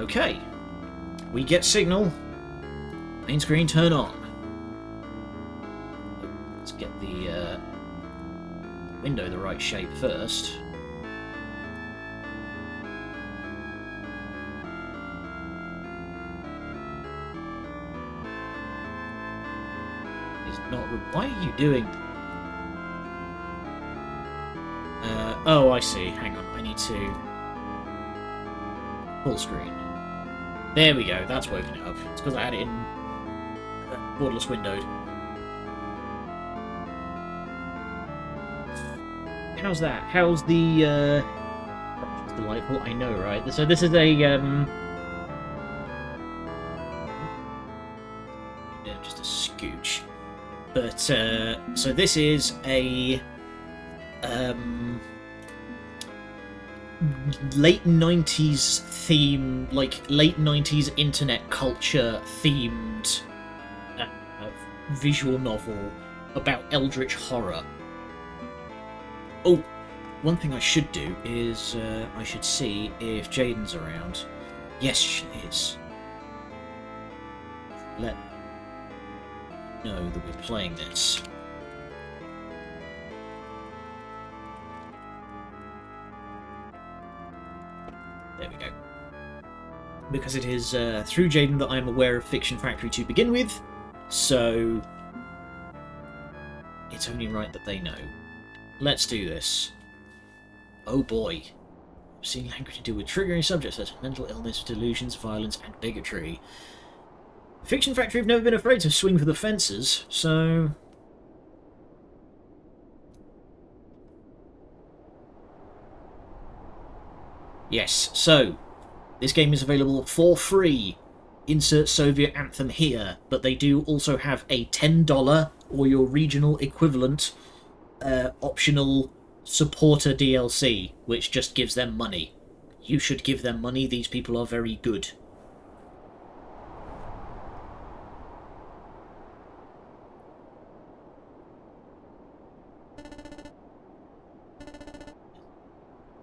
Okay. We get signal. Main screen turn on. Let's get the window the right shape first. It's not. Why are you doing? Oh, I see. Hang on. I need to full screen. There we go. That's woken it up. It's because I had it in borderless windowed. How's that? How's the it's delightful, I know, right? So this is a just a scooch. But so this is a late 90s theme, like late 90s internet culture themed visual novel about eldritch horror. Oh, one thing I should do is I should see if Jaden's around. Yes, she is. Let know that we're playing this. There we go. Because it is through Jaden that I am aware of Fiction Factory to begin with, so it's only right that they know. Let's do this. Oh boy. I've seen language to do with triggering subjects such as mental illness, delusions, violence, and bigotry. Fiction Factory have never been afraid to swing for the fences, so... Yes, so, this game is available for free. Insert Soviet anthem here, but they do also have a $10 or your regional equivalent optional supporter DLC, which just gives them money. You should give them money, these people are very good.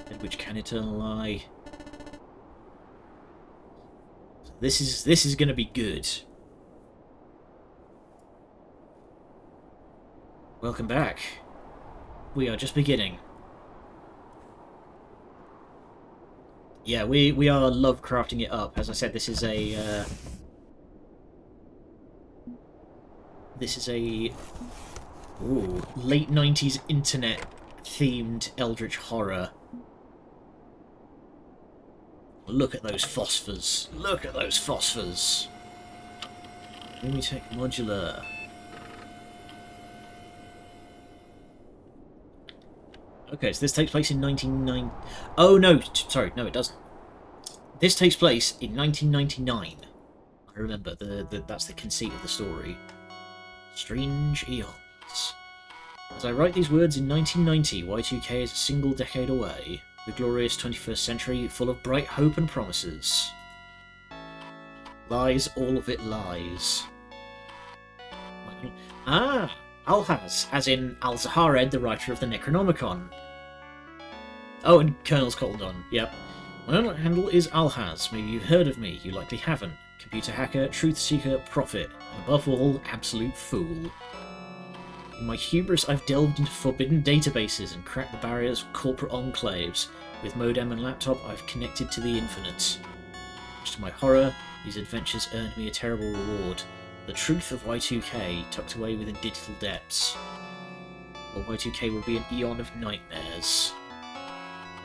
In which can eternal lie? This is gonna be good. Welcome back. We are just beginning. Yeah, we are Lovecrafting it up. As I said, this is a late 90s internet themed eldritch horror. Look at those phosphors. Look at those phosphors. Lumitech modular. Okay, so this takes place in 1990... Oh, no, sorry, no, it doesn't. This takes place in 1999. I remember, that's the conceit of the story. Strange eons. As I write these words in 1990, Y2K is a single decade away. The glorious 21st century, full of bright hope and promises. Lies, all of it lies. Ah! Alhaz, as in Al-Zahared, the writer of the Necronomicon. Oh, and Colonel's called on, yep. My online handle is Alhaz. Maybe you've heard of me, you likely haven't. Computer hacker, truth seeker, prophet, and above all, absolute fool. In my hubris, I've delved into forbidden databases and cracked the barriers of corporate enclaves. With modem and laptop, I've connected to the infinite. Much to my horror, these adventures earned me a terrible reward. The truth of Y2K tucked away within digital depths. Or Y2K will be an eon of nightmares.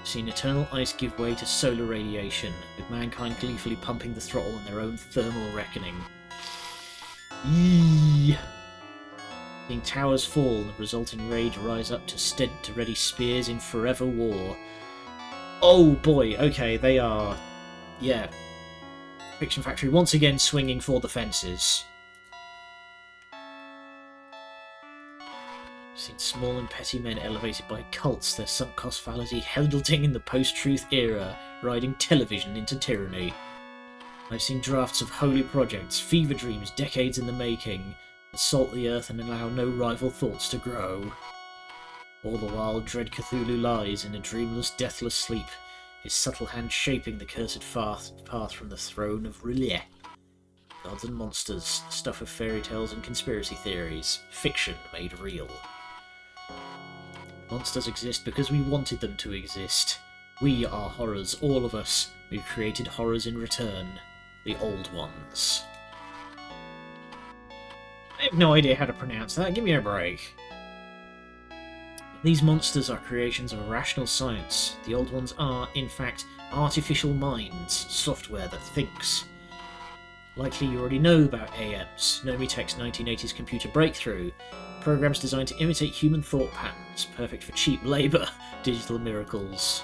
I've seen eternal ice give way to solar radiation, with mankind gleefully pumping the throttle in their own thermal reckoning. Eeeeee. Seeing towers fall and the resulting rage rise up to ready spears in forever war. Oh boy, okay, they are... Yeah. Fiction Factory once again swinging for the fences. Seen small and petty men elevated by cults, their sunk cost fallacy heralding in the post-truth era, riding television into tyranny. I've seen drafts of holy projects, fever dreams decades in the making, that salt the earth and allow no rival thoughts to grow. All the while, dread Cthulhu lies in a dreamless, deathless sleep, his subtle hand shaping the cursed path from the throne of Rillier. Gods and monsters, stuff of fairy tales and conspiracy theories, fiction made real. Monsters exist because we wanted them to exist. We are horrors, all of us. We've created horrors in return. The old ones. I have no idea how to pronounce that, give me a break. These monsters are creations of a rational science. The old ones are, in fact, artificial minds, software that thinks. Likely you already know about AMs, Nomitech's 1980s computer breakthrough, programs designed to imitate human thought patterns, perfect for cheap labour, digital miracles.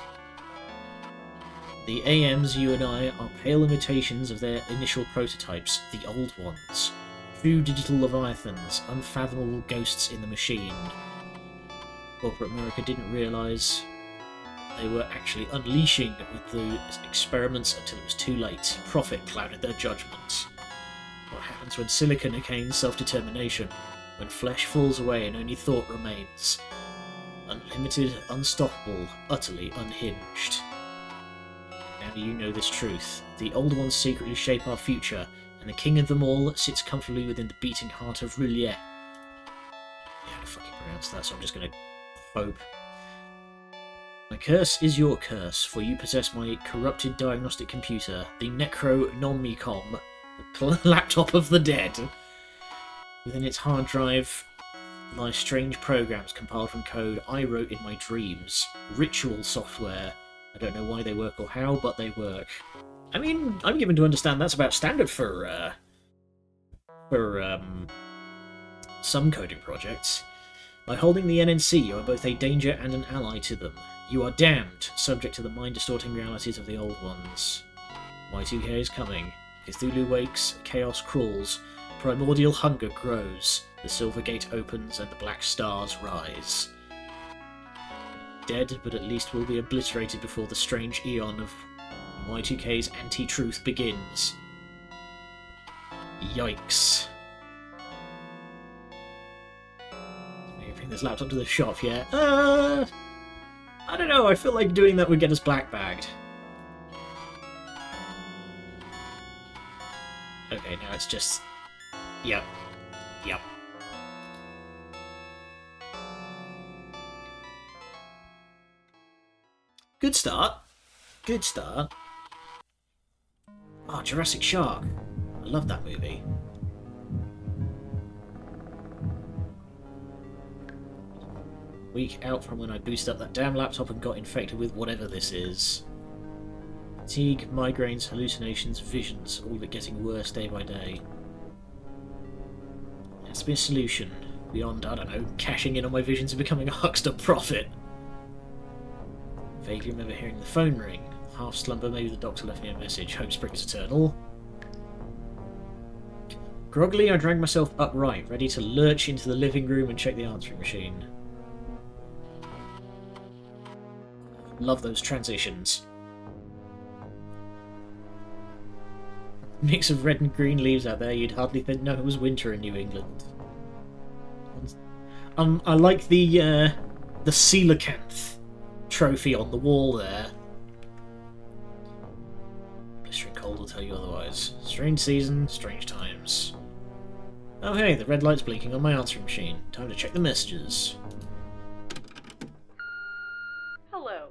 The AMs you and I are pale imitations of their initial prototypes, the old ones. True digital leviathans, unfathomable ghosts in the machine. Corporate America didn't realise they were actually unleashing with the experiments until it was too late. Profit clouded their judgment. What happens when silicon gains self-determination? When flesh falls away and only thought remains? Unlimited, unstoppable, utterly unhinged. Now you know this truth. The old ones secretly shape our future, and the king of them all sits comfortably within the beating heart of Rillier. Yeah, how to fucking pronounce that, so I'm just gonna hope. My curse is your curse, for you possess my corrupted diagnostic computer, the Necronomicon, the laptop of the dead. Within its hard drive lie strange programs compiled from code I wrote in my dreams. Ritual software. I don't know why they work or how, but they work. I mean, I'm given to understand that's about standard for some coding projects. By holding the NNC, you are both a danger and an ally to them. You are damned, subject to the mind-distorting realities of the old ones. Y2K is coming. Cthulhu wakes, chaos crawls, primordial hunger grows, the Silver Gate opens and the black stars rise. Dead, but at least will be obliterated before the strange eon of Y2K's anti-truth begins. Yikes. Maybe bring this laptop to the shop, yeah? I don't know, I feel like doing that would get us black-bagged. Okay, now it's just... Yep. Yep. Good start. Good start. Oh, Jurassic Shark. I love that movie. Week out from when I boosted up that damn laptop and got infected with whatever this is. Fatigue, migraines, hallucinations, visions, all of it getting worse day by day. There has to be a solution. Beyond, I don't know, cashing in on my visions and becoming a huckster prophet. Vaguely remember hearing the phone ring. Half slumber, maybe the doctor left me a message. Hope springs eternal. Groggily, I dragged myself upright, ready to lurch into the living room and check the answering machine. Love those transitions. Mix of red and green leaves out there, you'd hardly know it was winter in New England. I like the coelacanth trophy on the wall there. Blistering cold will tell you otherwise. Strange season, strange times. Oh hey, the red light's blinking on my answering machine. Time to check the messages. Hello,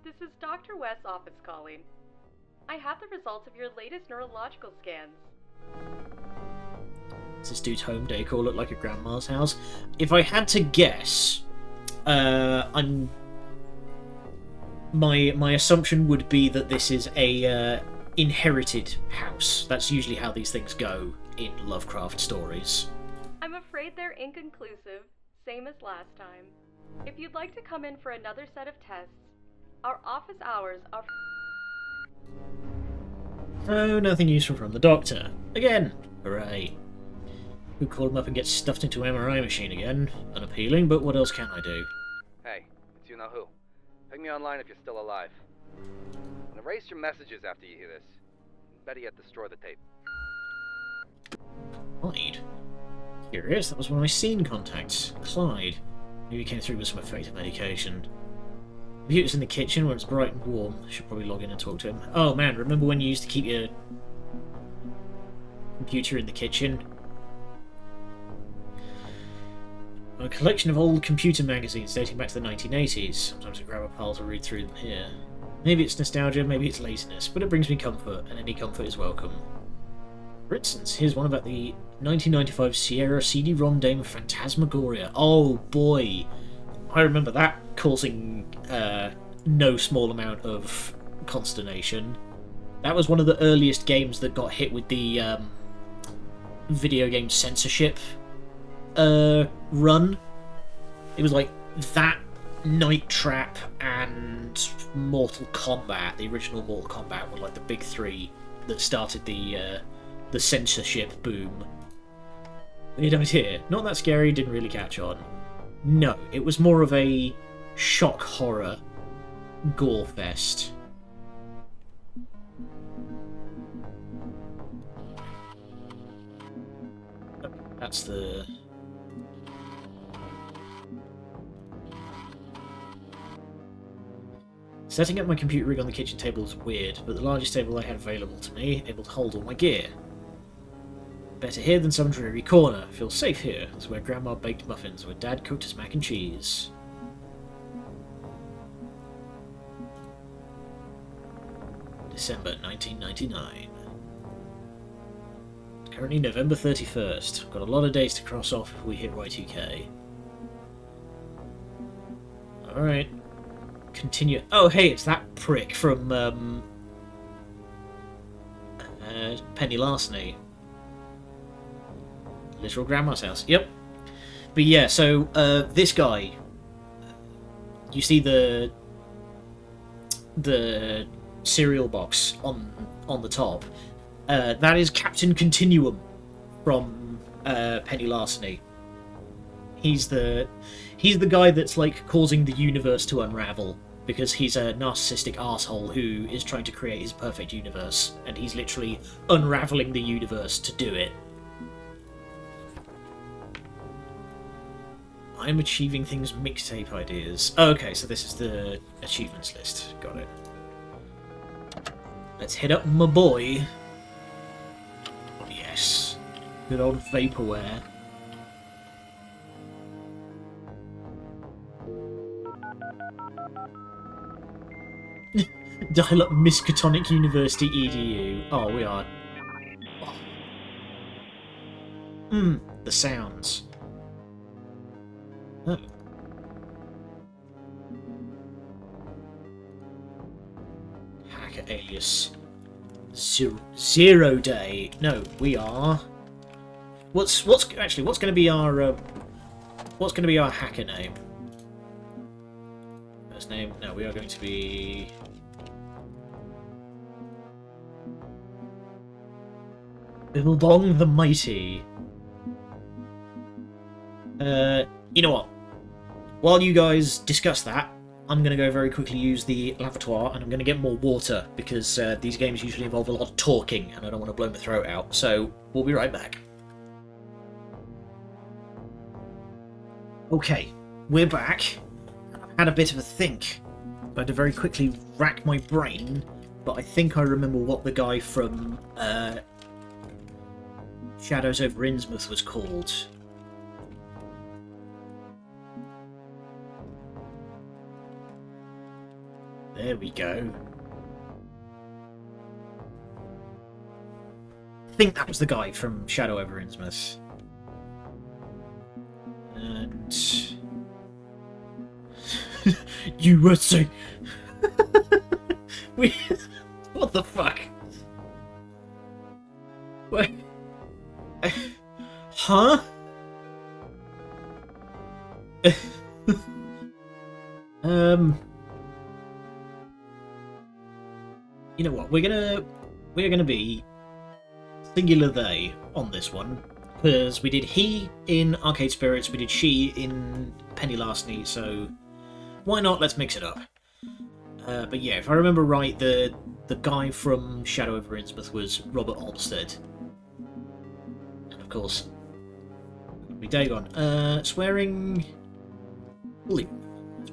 this is Dr. West's office calling. I have the results of your latest neurological scans. Does this dude's home decor look like a grandma's house? If I had to guess, my assumption would be that this is a inherited house. That's usually how these things go in Lovecraft stories. I'm afraid they're inconclusive, same as last time. If you'd like to come in for another set of tests, our office hours are... Oh, nothing useful from the doctor. Again! Hooray. Could call him up and get stuffed into an MRI machine again. Unappealing, but what else can I do? Hey, it's you-know-who. Ping me online if you're still alive. And erase your messages after you hear this. Better yet, destroy the tape. Clyde? Curious, that was one of my scene contacts. Clyde. Maybe he came through with some effective medication. Computer's in the kitchen where it's bright and warm. I should probably log in and talk to him. Oh man, remember when you used to keep your computer in the kitchen? A collection of old computer magazines dating back to the 1980s. Sometimes I grab a pile to read through them here. Maybe it's nostalgia, maybe it's laziness, but it brings me comfort, and any comfort is welcome. For instance, here's one about the 1995 Sierra CD-ROM game Phantasmagoria. Oh boy! I remember that causing no small amount of consternation. That was one of the earliest games that got hit with the video game censorship run. It was like that, Night Trap, and Mortal Kombat. The original Mortal Kombat were like the big three that started the censorship boom. You don't hear. Not that scary, didn't really catch on. No, it was more of a shock horror gore fest. That's the... Setting up my computer rig on the kitchen table is weird, but the largest table I had available to me, able to hold all my gear. Better here than some dreary corner. Feel safe here. It's where Grandma baked muffins, where Dad cooked his mac and cheese. December 1999. It's currently November 31st. I've got a lot of days to cross off if we hit Y2K. Alright. Continue. Oh, hey, it's that prick from Penny Larceny. Literal Grandma's house. Yep. But yeah, so this guy, you see the cereal box on the top. That is Captain Continuum from Penny Larceny. He's the guy that's like causing the universe to unravel because he's a narcissistic arsehole who is trying to create his perfect universe, and he's literally unraveling the universe to do it. I'm achieving things mixtape ideas. Okay, so this is the achievements list. Got it. Let's hit up my boy. Oh, yes. Good old vaporware. Dial up Miskatonic University EDU. Oh, we are. Oh. The sounds. Oh. Hacker alias. Zero day. No, we are. What's going to be our hacker name? First name? No, we are going to be. Bilbong the Mighty. You know what? While you guys discuss that, I'm going to go very quickly use the lavatory, and I'm going to get more water, because these games usually involve a lot of talking, and I don't want to blow my throat out, so we'll be right back. Okay, we're back. I've had a bit of a think. I had to very quickly rack my brain, but I think I remember what the guy from Shadows over Innsmouth was called. There we go. I think that was the guy from Shadow over Innsmouth. And... you were saying... What the fuck? What? Huh? You know what? We're gonna be singular they on this one, because we did he in Arcade Spirits, we did she in Penny Larceny, so why not? Let's mix it up. But yeah, if I remember right, the guy from Shadow over Innsmouth was Robert Olmsted. And of course, we Dagon. Swearing.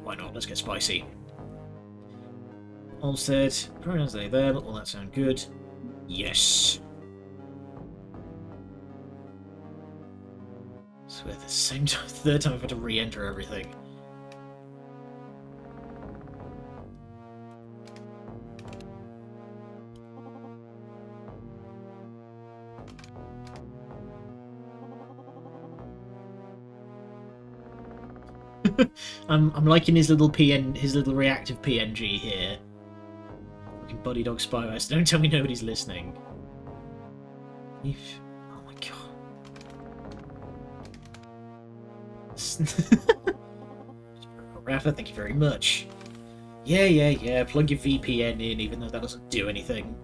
Why not? Let's get spicy. Olmsted, pronouns they them, all that sound good. Yes. I swear the same time, third time I've had to re-enter everything. I'm liking his little his little reactive PNG here. Fucking Buddy Dog Spyware. Don't tell me nobody's listening. Oh my god. Rafa, thank you very much. Yeah. Plug your VPN in, even though that doesn't do anything.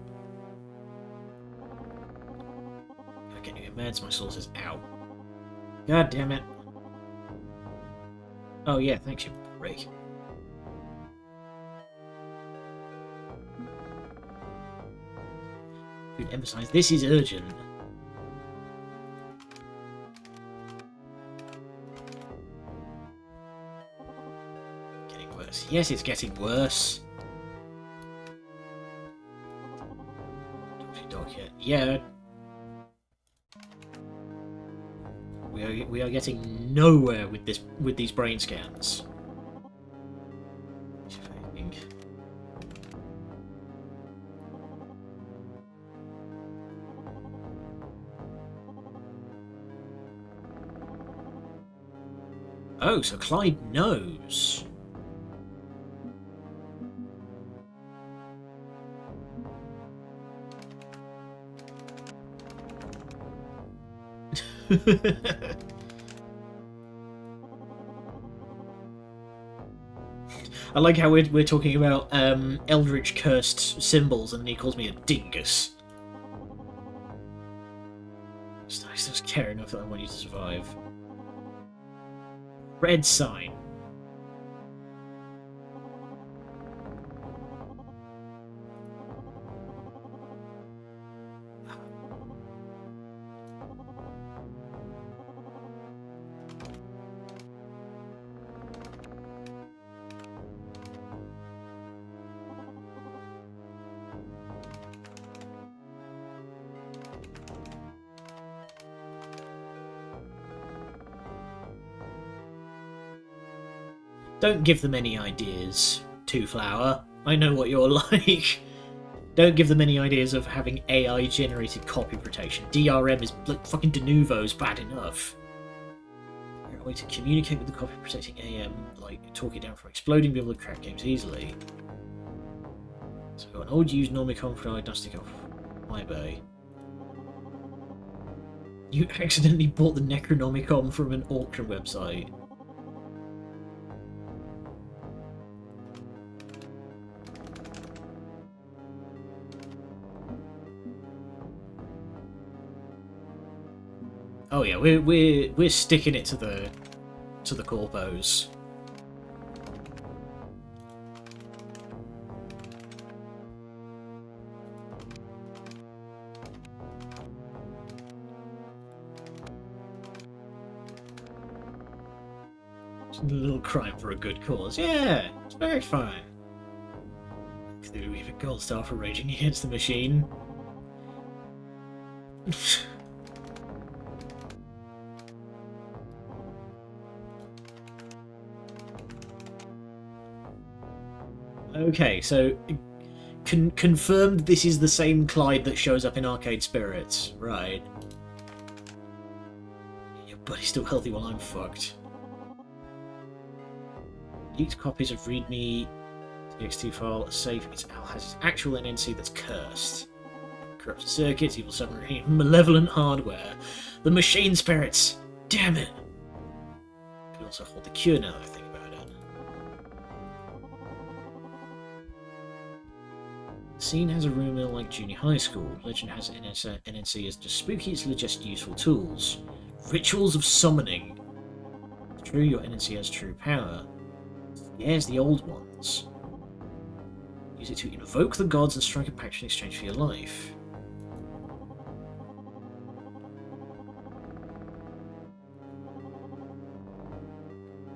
Gotta get new meds. My source is out. God damn it. Oh yeah, thanks you break. Should emphasize this is urgent. Getting worse. Yes, it's getting worse. Dog yet? Yeah. We are getting nowhere with these brain scans. Oh, so Clyde knows. I like how we're talking about eldritch cursed symbols, and then he calls me a dingus. It's nice, just care enough that I want you to survive. Red sign. Don't give them any ideas, Two Flower. I know what you're like. Don't give them any ideas of having AI-generated copy protection. DRM is like fucking de novo's bad enough. A way to communicate with the copy protecting AM, like talk it down from exploding, be able to crack games easily. So an old used Normicon for diagnostic of my bay. You accidentally bought the Necronomicon from an auction website. Oh yeah, we're sticking it to the corpos. It's a little crime for a good cause. Yeah, it's very fine. Cthulhu Weaver Gold Star for raging against the machine. Okay, so confirmed this is the same Clyde that shows up in Arcade Spirits, right? Your buddy's still healthy while I'm fucked. Leaked copies of README TXT file are safe. It's Al has its actual NNC that's cursed. Corrupted circuits, evil submarine, malevolent hardware. The machine spirits! Damn it! Could also hold the cure now that I think about it. Scene has a room mill like junior high school. Legend has NNC as just spooky, it's just useful tools. Rituals of summoning. True, your NNC has true power. Here's the old ones. Use it to invoke the gods and strike a pact in exchange for your life.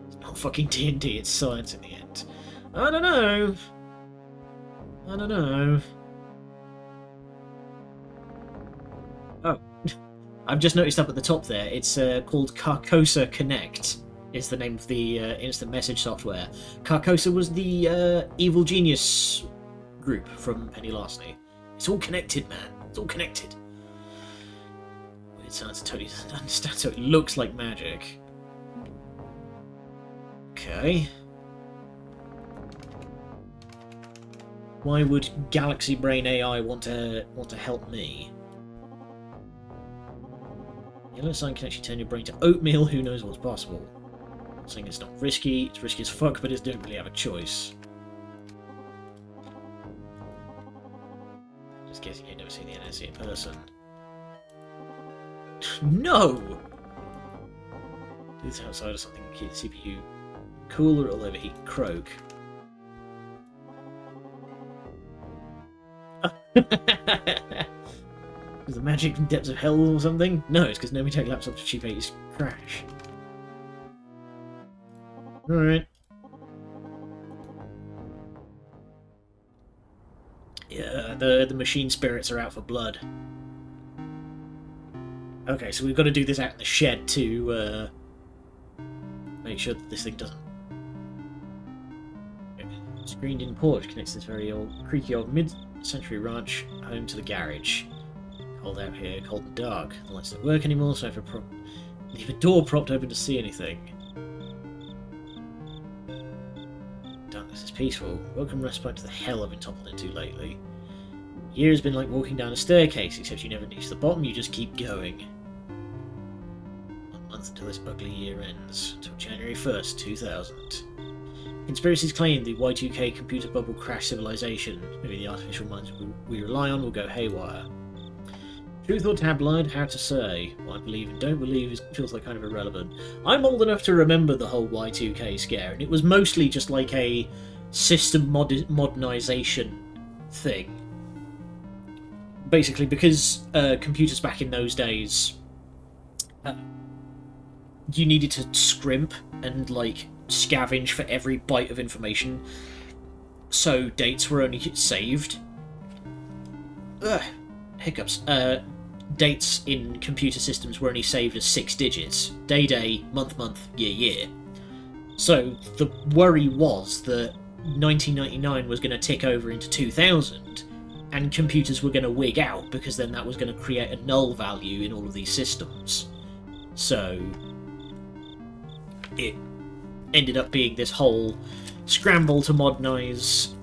It's not fucking D&D, it's science in the end. I don't know. I don't know. Oh. I've just noticed up at the top there, it's called Carcosa Connect, is the name of the instant message software. Carcosa was the evil genius group from Penny Larceny. It's all connected, man. It's all connected. It sounds totally doesn't understand, so it looks like magic. Okay. Why would Galaxy Brain AI want to help me? Yellow sign can actually turn your brain to oatmeal. Who knows what's possible? I'm saying it's not risky. It's risky as fuck, but it don't really have a choice. Just guessing you've never seen the NSC in person. No! This outside of something to keep the CPU cooler, it'll overheat and croak. Is the magic from depths of hell or something? No, it's because nobody take laptops to cheap 80s crash. Alright. Yeah, the machine spirits are out for blood. Okay, so we've got to do this out in the shed to make sure that this thing doesn't. Screened-in porch connects this very old, creaky old mid-century ranch home to the garage. Cold out here, cold and dark. The lights don't work anymore, so I have to leave a door propped open to see anything. Darkness is peaceful. Welcome respite to the hell I've been toppled into lately. Year has been like walking down a staircase, except you never reach the bottom, you just keep going. 1 month until this ugly year ends, until January 1st, 2000. Conspiracies claim the Y2K computer bubble crashed civilization. Maybe the artificial minds we rely on will go haywire. Truth or tabloid, how to say. What I believe and don't believe feels like kind of irrelevant. I'm old enough to remember the whole Y2K scare, and it was mostly just like a system modernization thing. Basically, because computers back in those days, you needed to scrimp and like scavenge for every byte of information, so dates were only saved. Hiccups. Dates in computer systems were only saved as 6 digits. Day, day, month, month, year, year. So the worry was that 1999 was going to tick over into 2000, and computers were going to wig out, because then that was going to create a null value in all of these systems. So it ended up being this whole scramble to modernise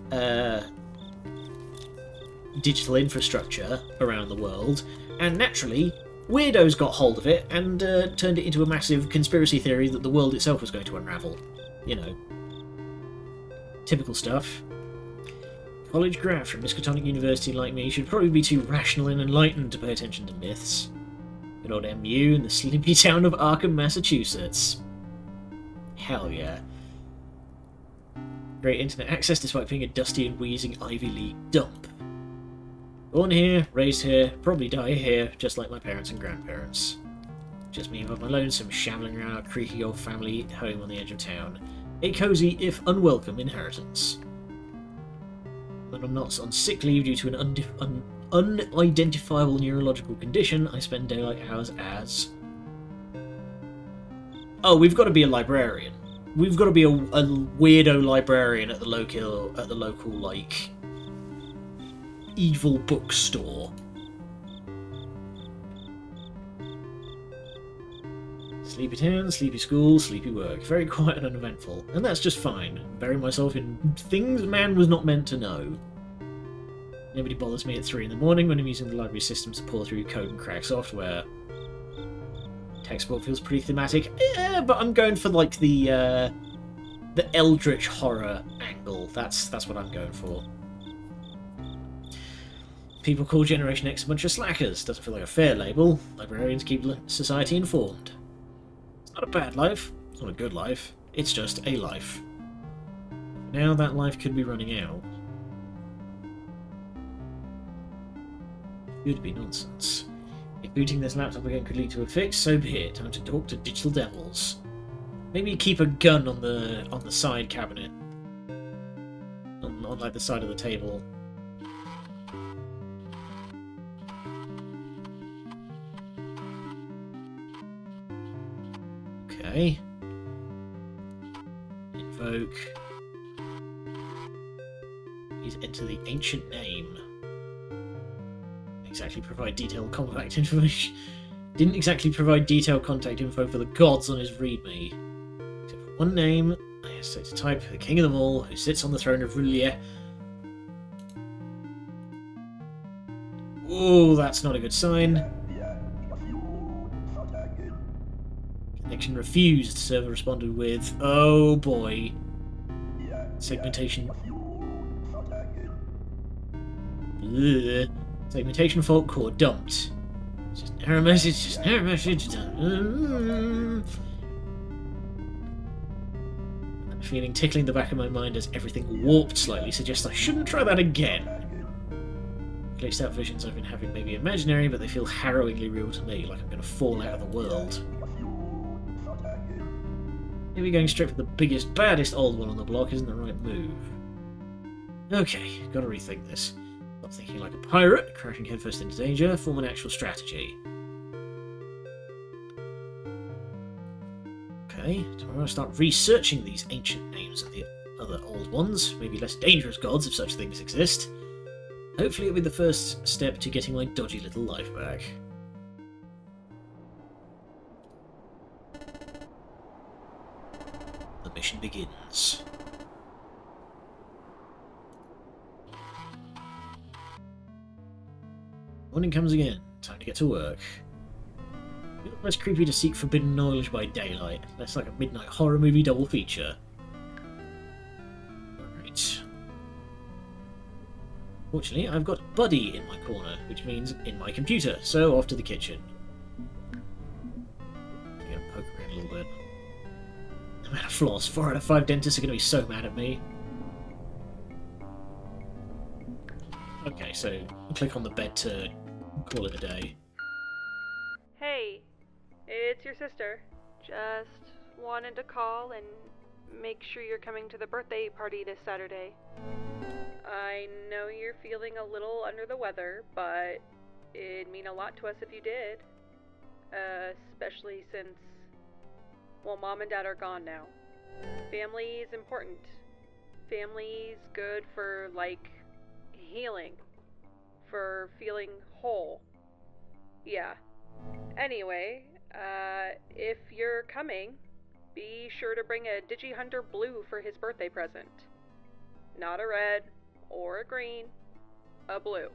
digital infrastructure around the world, and naturally weirdos got hold of it and turned it into a massive conspiracy theory that the world itself was going to unravel. You know, typical stuff. College grad from Miskatonic University like me should probably be too rational and enlightened to pay attention to myths. Good old MU in the sleepy town of Arkham, Massachusetts. Hell yeah. Great internet access despite being a dusty and wheezing Ivy League dump. Born here, raised here, probably die here, just like my parents and grandparents. Just me above my lonesome, shambling around our creaky old family home on the edge of town. A cosy, if unwelcome, inheritance. When I'm not on sick leave due to an unidentifiable neurological condition, I spend daylight hours as... Oh, we've got to be a librarian. We've got to be a weirdo librarian at the local, like, evil bookstore. Sleepy town, sleepy school, sleepy work. Very quiet and uneventful. And that's just fine. Bury myself in things man was not meant to know. Nobody bothers me at 3 in the morning when I'm using the library systems to pour through code and crack software. Textbook feels pretty thematic. Yeah, but I'm going for like the eldritch horror angle. That's what I'm going for. People call Generation X a bunch of slackers. Doesn't feel like a fair label. Librarians keep society informed. It's not a bad life. It's not a good life. It's just a life. Now that life could be running out. Could be nonsense. If booting this laptop again could lead to a fix, so be it. Time to talk to digital devils. Maybe keep a gun on the side cabinet. On like the side of the table. Okay. Invoke. Please enter the ancient name. Exactly provide detailed contact information. Didn't exactly provide detailed contact info for the gods on his readme. Except for one name, I hesitate to type, the king of them all, who sits on the throne of Rulier. Oh, that's not a good sign. Connection refused, server responded with, oh boy. Segmentation. Ugh. Segmentation fault core dumped. Just an error message, just an error message. I'm feeling tickling the back of my mind as everything warped slightly suggests I shouldn't try that again. Glitched out visions I've been having may be imaginary, but they feel harrowingly real to me, like I'm going to fall out of the world. Maybe going straight for the biggest, baddest old one on the block isn't the right move. Okay, gotta rethink this. Stop thinking like a pirate, crashing headfirst into danger, form an actual strategy. Okay, tomorrow I'll start researching these ancient names of the other old ones, maybe less dangerous gods if such things exist. Hopefully it'll be the first step to getting my dodgy little life back. The mission begins. Morning comes again. Time to get to work. A bit less creepy to seek forbidden knowledge by daylight. Less like a midnight horror movie double feature. Alright. Fortunately, I've got Buddy in my corner, which means in my computer, so off to the kitchen. I'm gonna poke around a little bit. I'm out of floss. 4 out of 5 dentists are going to be so mad at me. Okay, so click on the bed to call it a day. Hey, it's your sister. Just wanted to call and make sure you're coming to the birthday party this Saturday. I know you're feeling a little under the weather, but it'd mean a lot to us if you did. Especially since, well, Mom and Dad are gone now. Family is important. Family's good for, like, healing. For feeling whole. Yeah. Anyway, if you're coming, be sure to bring a Digihunter Blue for his birthday present. Not a red or a green, a blue.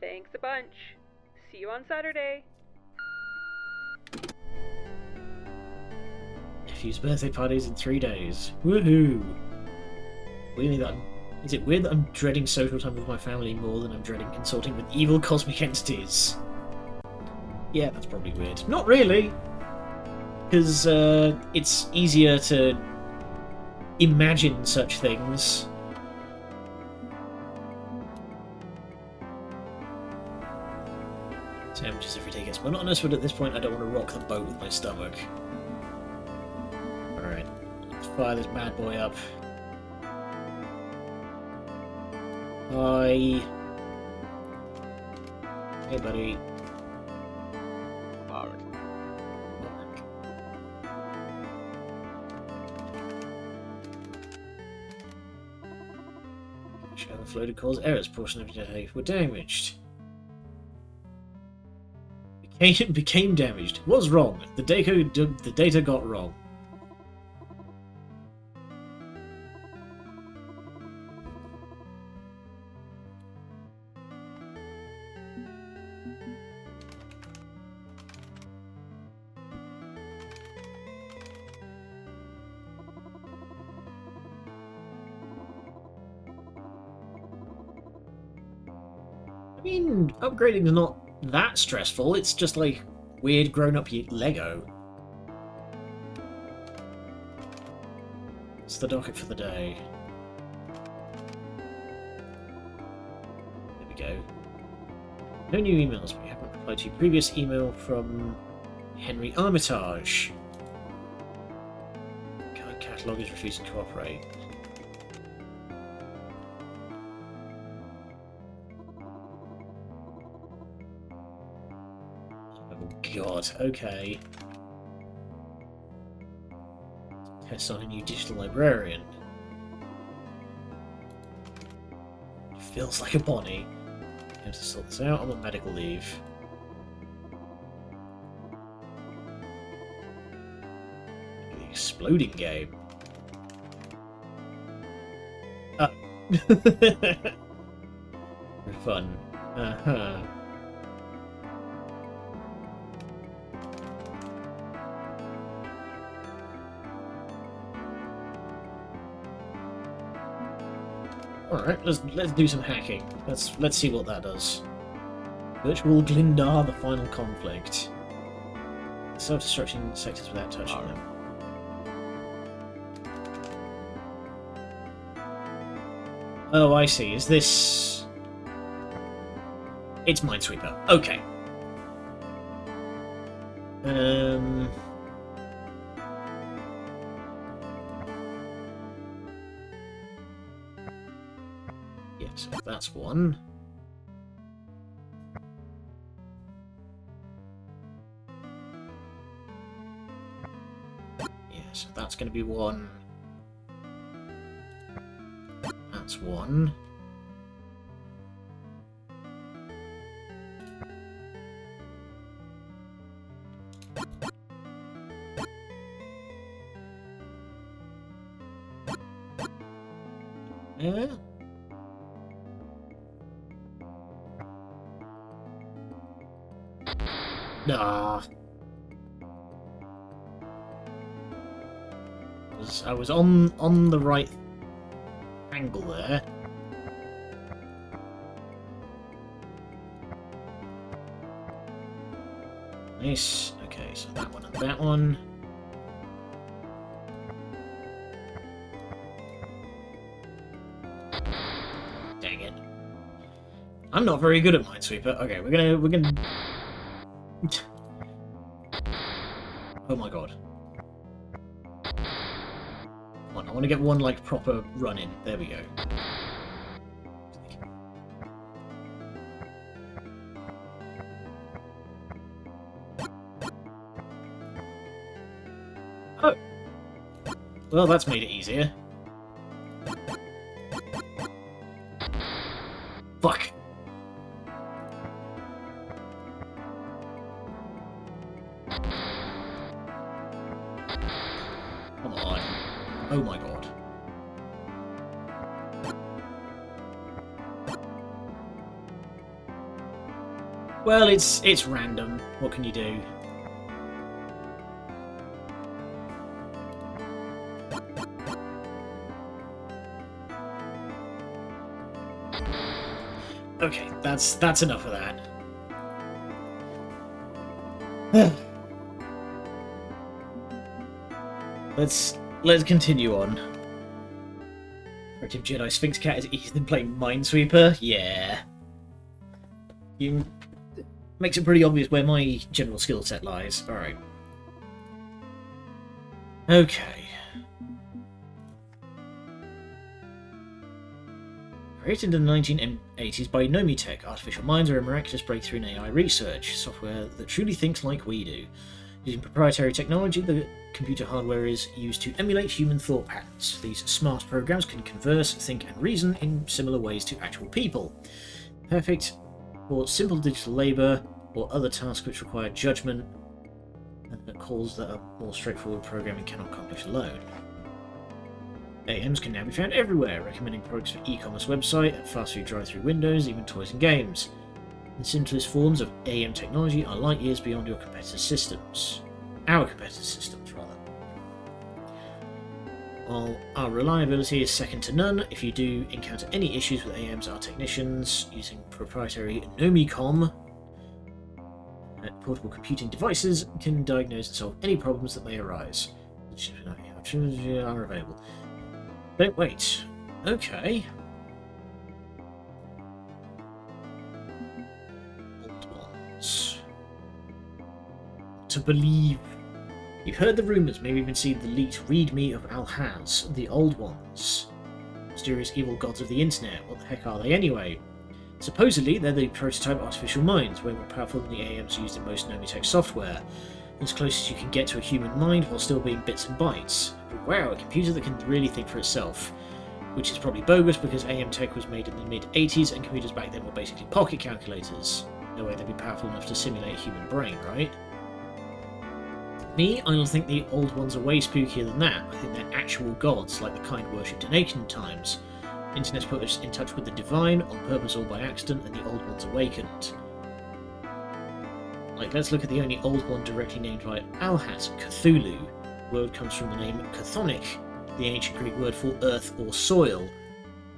Thanks a bunch. See you on Saturday. Nephew's birthday party's in 3 days. Woohoo! Is it weird that I'm dreading social time with my family more than I'm dreading consulting with evil cosmic entities? Yeah, that's probably weird. Not really! Because it's easier to imagine such things. Sandwiches every day gets monotonous, but at this point I don't want to rock the boat with my stomach. Alright, let's fire this bad boy up. Hi. Hey, buddy. Alright. Overflow to cause errors. Portion of your data were damaged. Became damaged. Was wrong. The data got wrong. I mean, upgrading is not that stressful, it's just like weird grown-up Lego. What's the docket for the day? There we go. No new emails, but we haven't replied to your previous email from Henry Armitage. Current catalogue is refusing to cooperate. God, okay. Test on a new digital librarian. Feels like a Bonnie. I have to sort this out. I'm on medical leave. The exploding game. Oh. For fun. Uh-huh. Alright, let's do some hacking. Let's see what that does. Virtual Glindar, the final conflict. Self-destructing sectors without touching them. Oh, I see. Is this... It's Minesweeper. Okay. Yes, that's one. Yes, that's going to be one. That's one. Yeah. Nah. I was on the right angle there. Nice. Okay, so that one and that one. Dang it. I'm not very good at Minesweeper. Okay, we're gonna Oh my god. Come on, I want to get one like proper run in. There we go. Oh. Well, that's made it easier. Fuck. Come on. Oh my god. Well, it's random. What can you do? Okay, that's enough of that. Let's continue on. Active Jedi Sphinx Cat is easier than playing Minesweeper? Yeah. Makes it pretty obvious where my general skill set lies. Alright. Okay. Created in the 1980s by Nomitech, artificial minds are a miraculous breakthrough in AI research, software that truly thinks like we do. Using proprietary technology, the computer hardware is used to emulate human thought patterns. These smart programs can converse, think, and reason in similar ways to actual people. Perfect for simple digital labor or other tasks which require judgment and calls that a more straightforward programming cannot accomplish alone. AMs can now be found everywhere, recommending products for e-commerce website, fast food drive-through windows, even toys and games. The simplest forms of AM technology are light years beyond your competitors' systems. Our competitors' systems, rather. While our reliability is second to none, if you do encounter any issues with AMs, our technicians, using proprietary Nomicom portable computing devices, can diagnose and solve any problems that may arise. Are available. Don't wait. Okay. Old ones. To believe. You've heard the rumours, maybe even seen the leaked readme of Alhaz, the Old Ones. Mysterious evil gods of the internet. What the heck are they anyway? Supposedly, they're the prototype artificial minds, way more powerful than the AMs used in most Nomitech software. as close as you can get to a human mind while still being bits and bytes. But wow, a computer that can really think for itself. Which is probably bogus because AM tech was made in the mid-80s and computers back then were basically pocket calculators. No way they'd be powerful enough to simulate a human brain, right? Me, I don't think the old ones are way spookier than that. I think they're actual gods, like the kind worshipped in ancient times. Internet's put us in touch with the divine, on purpose or by accident, and the old ones awakened. Like, let's look at the only old one directly named by Alhat, Cthulhu. The word comes from the name Chthonic, the ancient Greek word for earth or soil.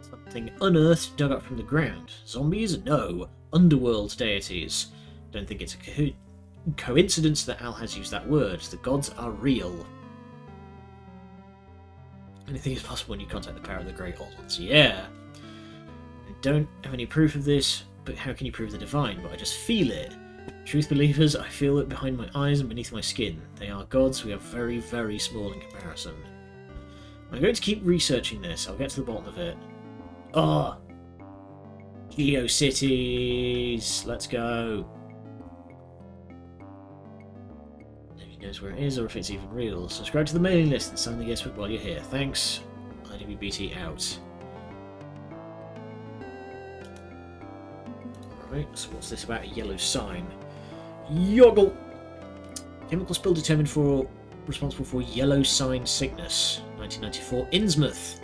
Something unearthed, dug up from the ground. Zombies? No. Underworld deities. Don't think it's a coincidence that Al has used that word. The gods are real. Anything is possible when you contact the power of the great old ones. Yeah. I don't have any proof of this, but how can you prove the divine? But I just feel it. Truth believers, I feel it behind my eyes and beneath my skin. They are gods. We are very, very small in comparison. I'm going to keep researching this. I'll get to the bottom of it. Oh! GeoCities! Let's go! Nobody knows where it is or if it's even real. Subscribe to the mailing list and sign the guest book while you're here. Thanks. IWBT out. Alright, so what's this about a yellow sign? Yoggle! Chemical spill responsible for yellow sign sickness. 1994, Innsmouth.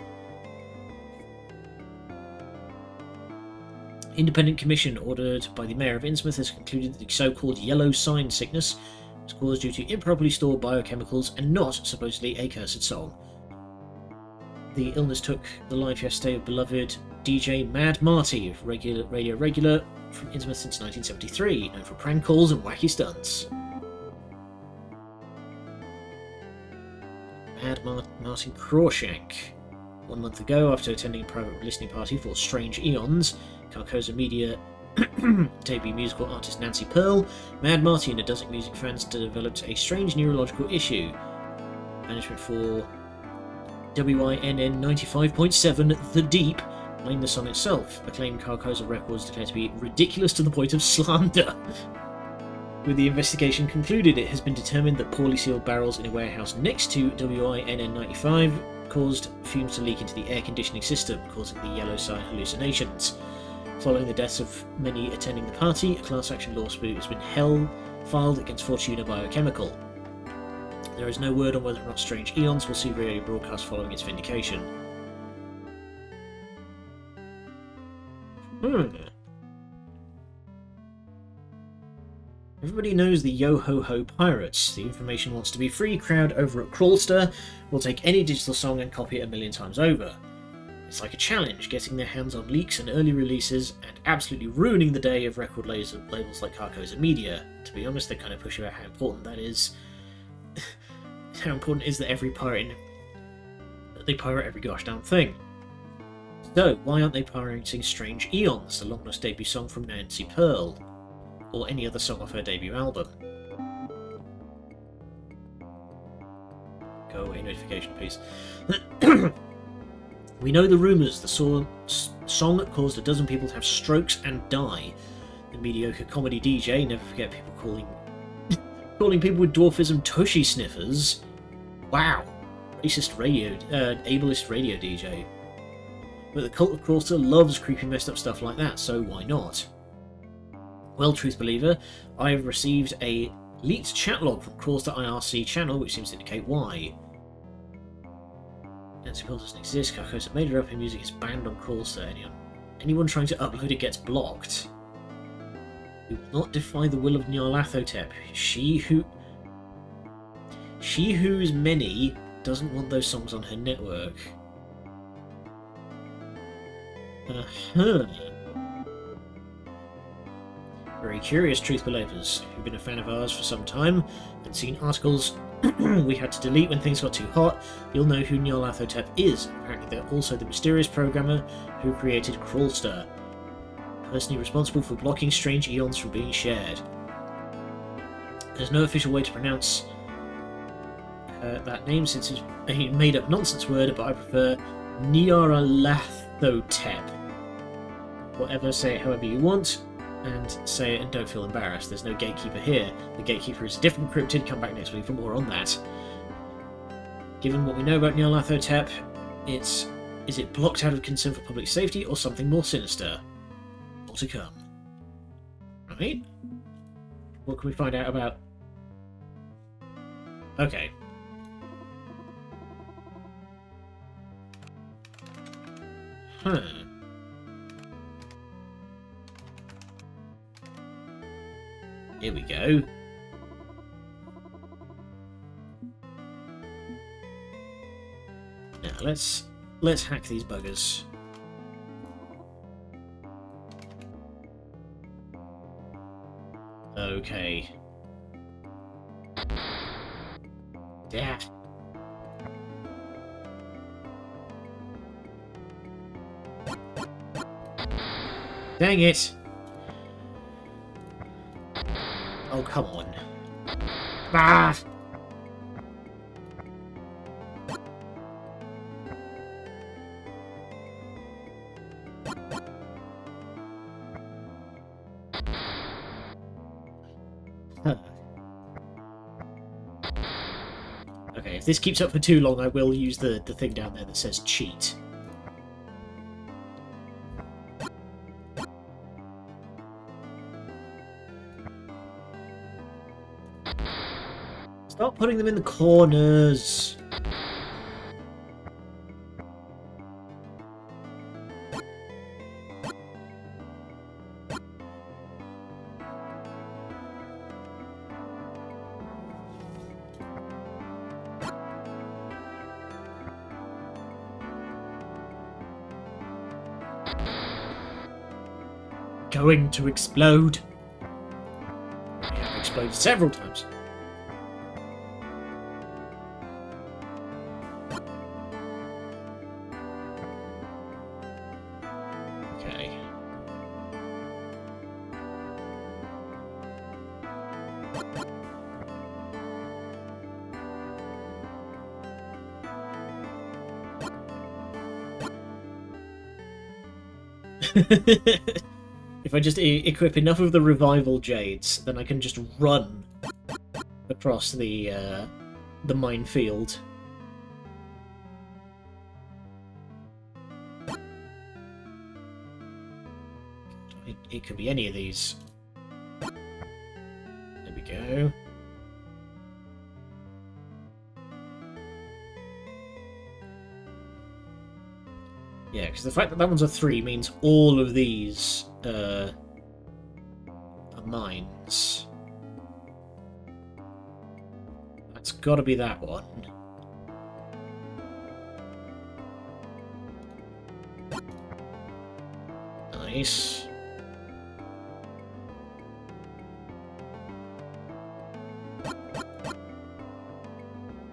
Independent commission ordered by the mayor of Innsmouth has concluded that the so-called yellow sign sickness was caused due to improperly stored biochemicals and not, supposedly, a cursed song. The illness took the life yesterday of beloved DJ Mad Marty, radio regular from Innsmouth since 1973, known for prank calls and wacky stunts. Mad Martin Crawshank. 1 month ago, after attending a private listening party for Strange Eons, Carcosa Media debut musical artist Nancy Pearl, Mad Marty and a dozen music fans developed a strange neurological issue. Management for WINN 95.7 The Deep blamed the song itself, acclaimed Carcosa Records declared to be ridiculous to the point of slander. With the investigation concluded, it has been determined that poorly sealed barrels in a warehouse next to WINN 95 caused fumes to leak into the air conditioning system, causing the yellow sign hallucinations. Following the deaths of many attending the party, a class action lawsuit has been filed against Fortuna Biochemical. There is no word on whether or not Strange Eons will see radio broadcast following its vindication. Everybody knows the Yo-Ho-Ho Pirates. The information wants to be free crowd over at Crawlster will take any digital song and copy it 1,000,000 times over. It's like a challenge, getting their hands on leaks and early releases and absolutely ruining the day of record labels like Carcosa Media. To be honest, they kind of push about how important that is. How important it is that they pirate every gosh damn thing. So, why aren't they pirating Strange Eons, the long-lost debut song from Nancy Pearl? Or any other song off her debut album? Go away, notification, please. We know the rumours. The song caused a dozen people to have strokes and die. The mediocre comedy DJ, never forget people calling people with dwarfism tushy sniffers. Wow. Racist radio, ableist radio DJ. But the cult of Crawlster loves creepy messed up stuff like that, so why not? Well, truth believer, I have received a leaked chat log from Crawlster IRC channel, which seems to indicate why. Nancy Pearl doesn't exist, Carcosa made her up, and music is banned on Crawlster. Anyone trying to upload it gets blocked. We will not defy the will of Nyarlathotep. She who's many doesn't want those songs on her network. Very curious, truth believers, who've been a fan of ours for some time and seen articles we had to delete when things got too hot, you'll know who Nyarlathotep is. Apparently they're also the mysterious programmer who created Crawlster, personally responsible for blocking Strange Eons from being shared. There's no official way to pronounce that name since it's a made-up nonsense word, but I prefer Nyarlathotep. Whatever, say it however you want. and say it and don't feel embarrassed. There's no gatekeeper here. The gatekeeper is a different cryptid. Come back next week for more on that. Given what we know about Nyarlathotep, is it blocked out of concern for public safety or something more sinister? More to come. Right? What can we find out about? Okay. Huh. Here we go. Now let's hack these buggers. Okay. Yeah. Dang it! Oh, come on. Ah! Huh. Okay, if this keeps up for too long, I will use the thing down there that says cheat. Stop putting them in the corners. Going to explode. They have exploded several times. Okay. If I just equip enough of the revival jades, then I can just run across the minefield. It could be any of these. There we go. Yeah, because the fact that that one's a 3 means all of these are mines. That's got to be that one. Nice.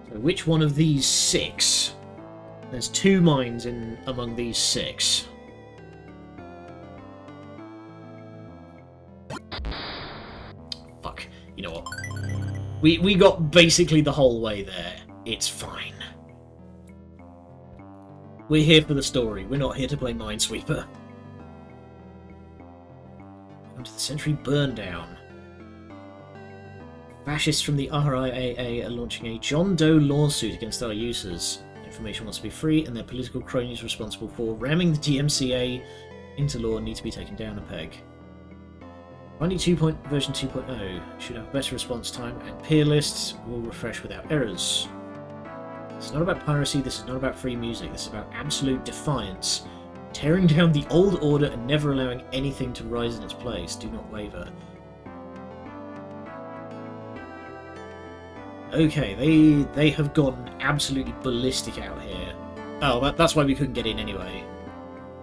So which one of these 6? There's 2 mines in among these 6. Fuck. You know what? We got basically the whole way there. It's fine. We're here for the story. We're not here to play Minesweeper. Welcome to the Century Burndown. Fascists from the RIAA are launching a John Doe lawsuit against our users. Information wants to be free, and their political cronies responsible for ramming the DMCA into law need to be taken down a peg. Only version 2.0 should have better response time, and peer lists will refresh without errors. This is not about piracy, this is not about free music, this is about absolute defiance. Tearing down the old order and never allowing anything to rise in its place. Do not waver. Okay, they have gone absolutely ballistic out here. Oh, that's why we couldn't get in anyway.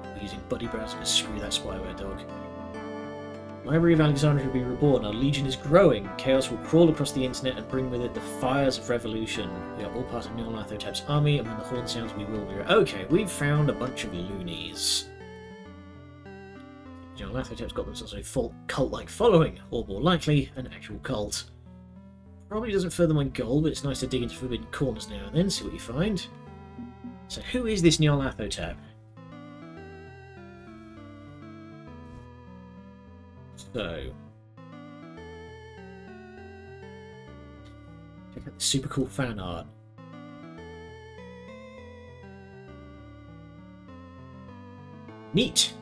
We're using Buddy Browser to screw that spyware dog. Library of Alexandria will be reborn. Our legion is growing. Chaos will crawl across the internet and bring with it the fires of revolution. We are all part of Nyarlathotep's army, and when the horn sounds, we will be... Okay, we've found a bunch of loonies. Nyarlathotep's got themselves a full cult-like following, or more likely, an actual cult. Probably doesn't further my goal, but it's nice to dig into forbidden corners now and then, see what you find. So who is this Nyarlathotep? So, check out the super cool fan art. Neat!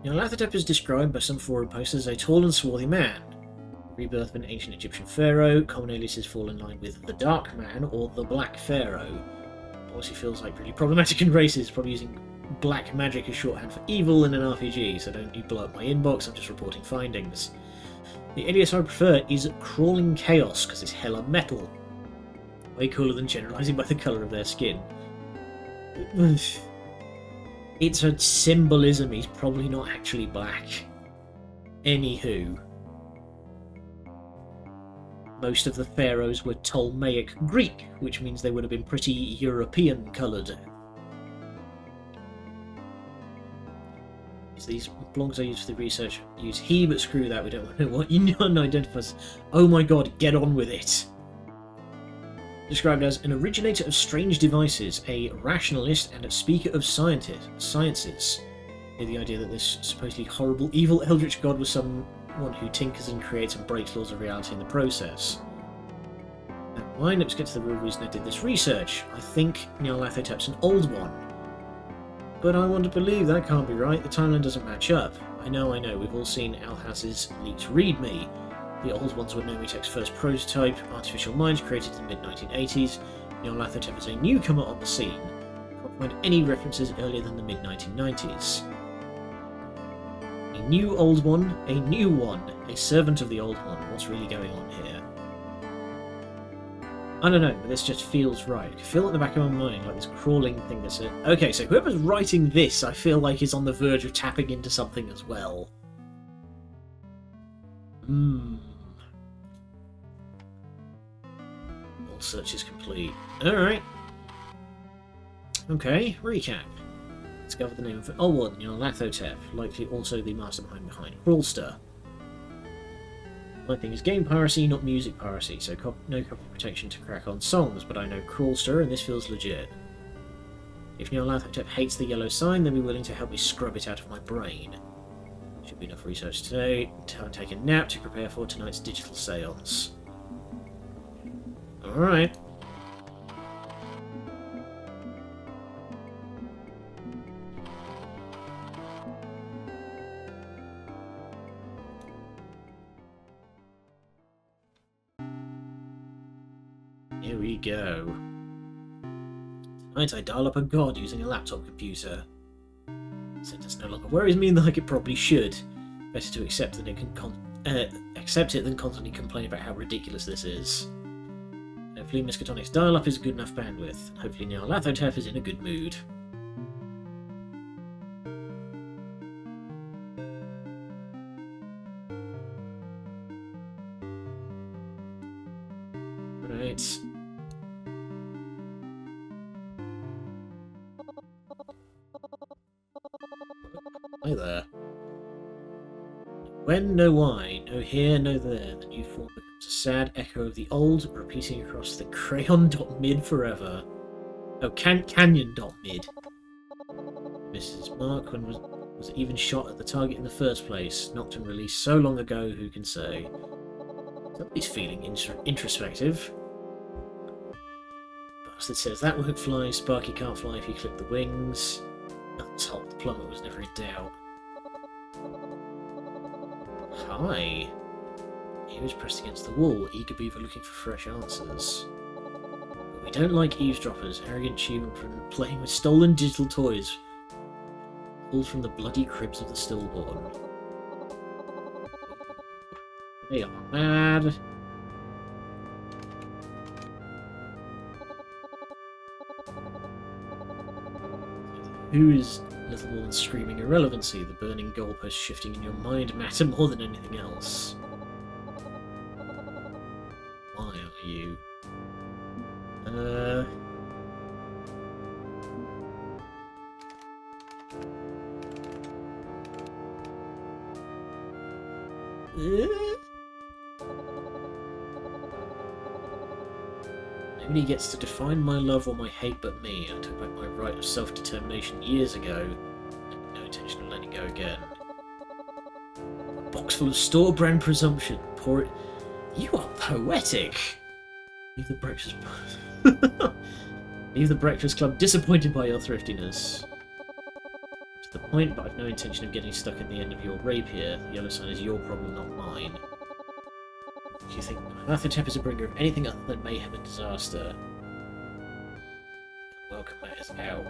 Nyarlathotep is described by some forum posters as a tall and swarthy man. Rebirth of an ancient Egyptian pharaoh, common aliases fall in line with the Dark Man or the Black Pharaoh. Obviously feels like really problematic and racist, probably using black magic as shorthand for evil in an RPG, so don't you blow up my inbox, I'm just reporting findings. The alias I prefer is Crawling Chaos, because it's hella metal. Way cooler than generalising by the colour of their skin. It's a symbolism, he's probably not actually black. Anywho. Most of the pharaohs were Ptolemaic Greek, which means they would have been pretty European coloured. So these blogs I use for the research use he, but screw that, we don't want to know what unidentifies. Oh my god, get on with it! Described as an originator of strange devices, a rationalist and a speaker of sciences. The idea that this supposedly horrible, evil eldritch god was someone who tinkers and creates and breaks laws of reality in the process. Never mind, let's get to the real reason I did this research. I think Nyarlathotep's an old one. But I want to believe that can't be right, the timeline doesn't match up. I know, we've all seen Alhaz's leaked readme. The old ones were Nomitech's first prototype, artificial minds created in the mid-1980s. Nyarlathotep is a newcomer on the scene. Can't find any references earlier than the mid-1990s. A new old one, a new one, a servant of the old one. What's really going on here? I don't know, but this just feels right. I feel at the back of my mind like this crawling thing that's okay, so whoever's writing this I feel like is on the verge of tapping into something as well. All search is complete. Alright. Okay, recap. Discover the name of an old one, Nyarlathotep, likely also the mastermind behind Crawlster. My thing is game piracy, not music piracy, so no copy protection to crack on songs, but I know Crawlster and this feels legit. If Nyarlathotep hates the yellow sign, then be willing to help me scrub it out of my brain. Should be enough research today. Time to take a nap to prepare for tonight's digital seance. Alright. Here we go. Tonight I dial up a god using a laptop computer. Sentence no longer worries me like it probably should. Better to accept than accept it than constantly complain about how ridiculous this is. Hopefully Miskatonic's dial-up is good enough bandwidth, and hopefully Nyarlathotep is in a good mood. Right. Hi there. When, no why, no here, no there, the new form becomes a sad echo of the old, repeating across the crayon.mid forever. Oh, canyon.mid. Mrs. Mark, when was it even shot at the target in the first place? Knocked and released so long ago, who can say? Somebody's feeling introspective. Bastard says that won't fly, Sparky can't fly if you clip the wings. Top, the plumber was never in doubt. Hi. He was pressed against the wall, eager beaver looking for fresh answers. But we don't like eavesdroppers, arrogant children playing with stolen digital toys, pulled from the bloody cribs of the stillborn. They are mad. Who is little more than screaming irrelevancy, the burning goalpost shifting in your mind matter more than anything else. Why are you? Nobody gets to define my love or my hate but me. I took back my right of self-determination years ago, and no intention of letting go again. full of store-brand presumption. Pour it... You are poetic! Leave the breakfast... Leave the breakfast club disappointed by your thriftiness. To the point, but I've no intention of getting stuck in the end of your rapier. The yellow sign is your problem, not mine. Do you think Lathotep is a bringer of anything other than mayhem and disaster? Welcome matters out.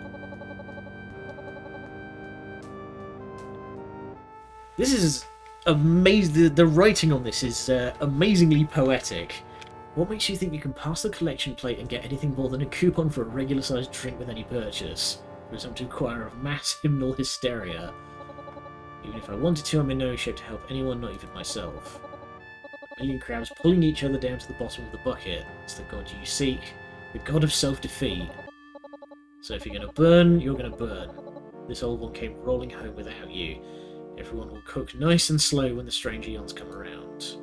This is amazing. The writing on this is amazingly poetic. What makes you think you can pass the collection plate and get anything more than a coupon for a regular-sized drink with any purchase? For some to acquire of mass hymnal hysteria. Even if I wanted to, I'm in no shape to help anyone, not even myself. A million crabs pulling each other down to the bottom of the bucket. It's the god you seek, the god of self-defeat. So if you're going to burn, you're going to burn. This old one came rolling home without you. Everyone will cook nice and slow when the strange eons come around.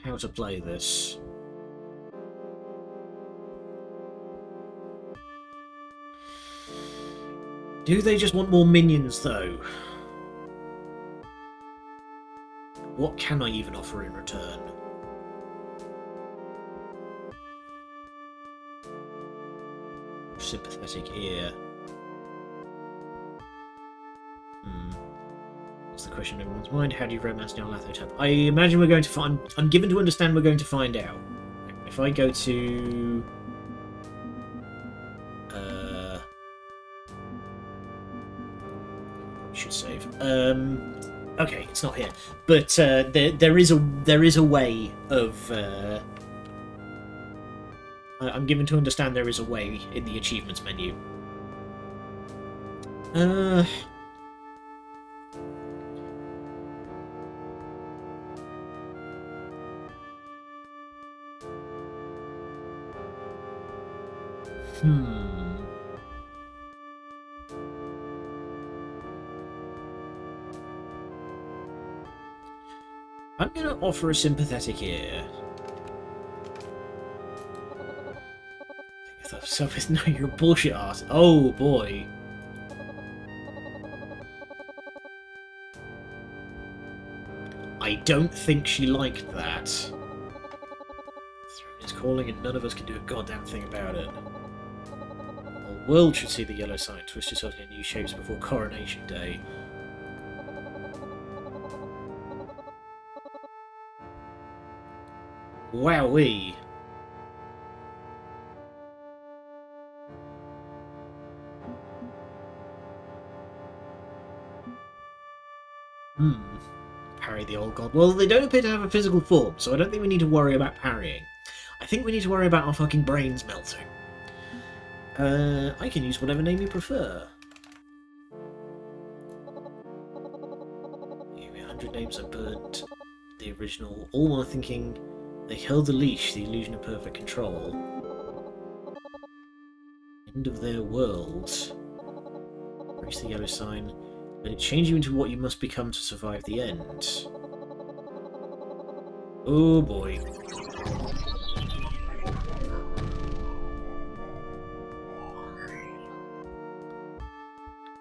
How to play this? Do they just want more minions, though? What can I even offer in return? Sympathetic ear. That's the question in everyone's mind. How do you romance Nyarlathotep? I imagine we're going to find... I'm given to understand we're going to find out. If I go to... should save. Okay, it's not here. But there is a way of... I'm given to understand there is a way in the achievements menu. I'm going to offer a sympathetic ear. Think of yourself as no, you're a bullshit arse. Oh boy. I don't think she liked that. Throne is calling and none of us can do a goddamn thing about it. The whole world should see the yellow sign twist itself into new shapes before Coronation Day. Wowee. Parry the old god. Well, they don't appear to have a physical form, so I don't think we need to worry about parrying. I think we need to worry about our fucking brains melting. I can use whatever name you prefer. 100 names are burnt. The original, all while thinking they held the leash, the illusion of perfect control. End of their world. Reach the yellow sign. Let it change you into what you must become to survive the end. Oh boy.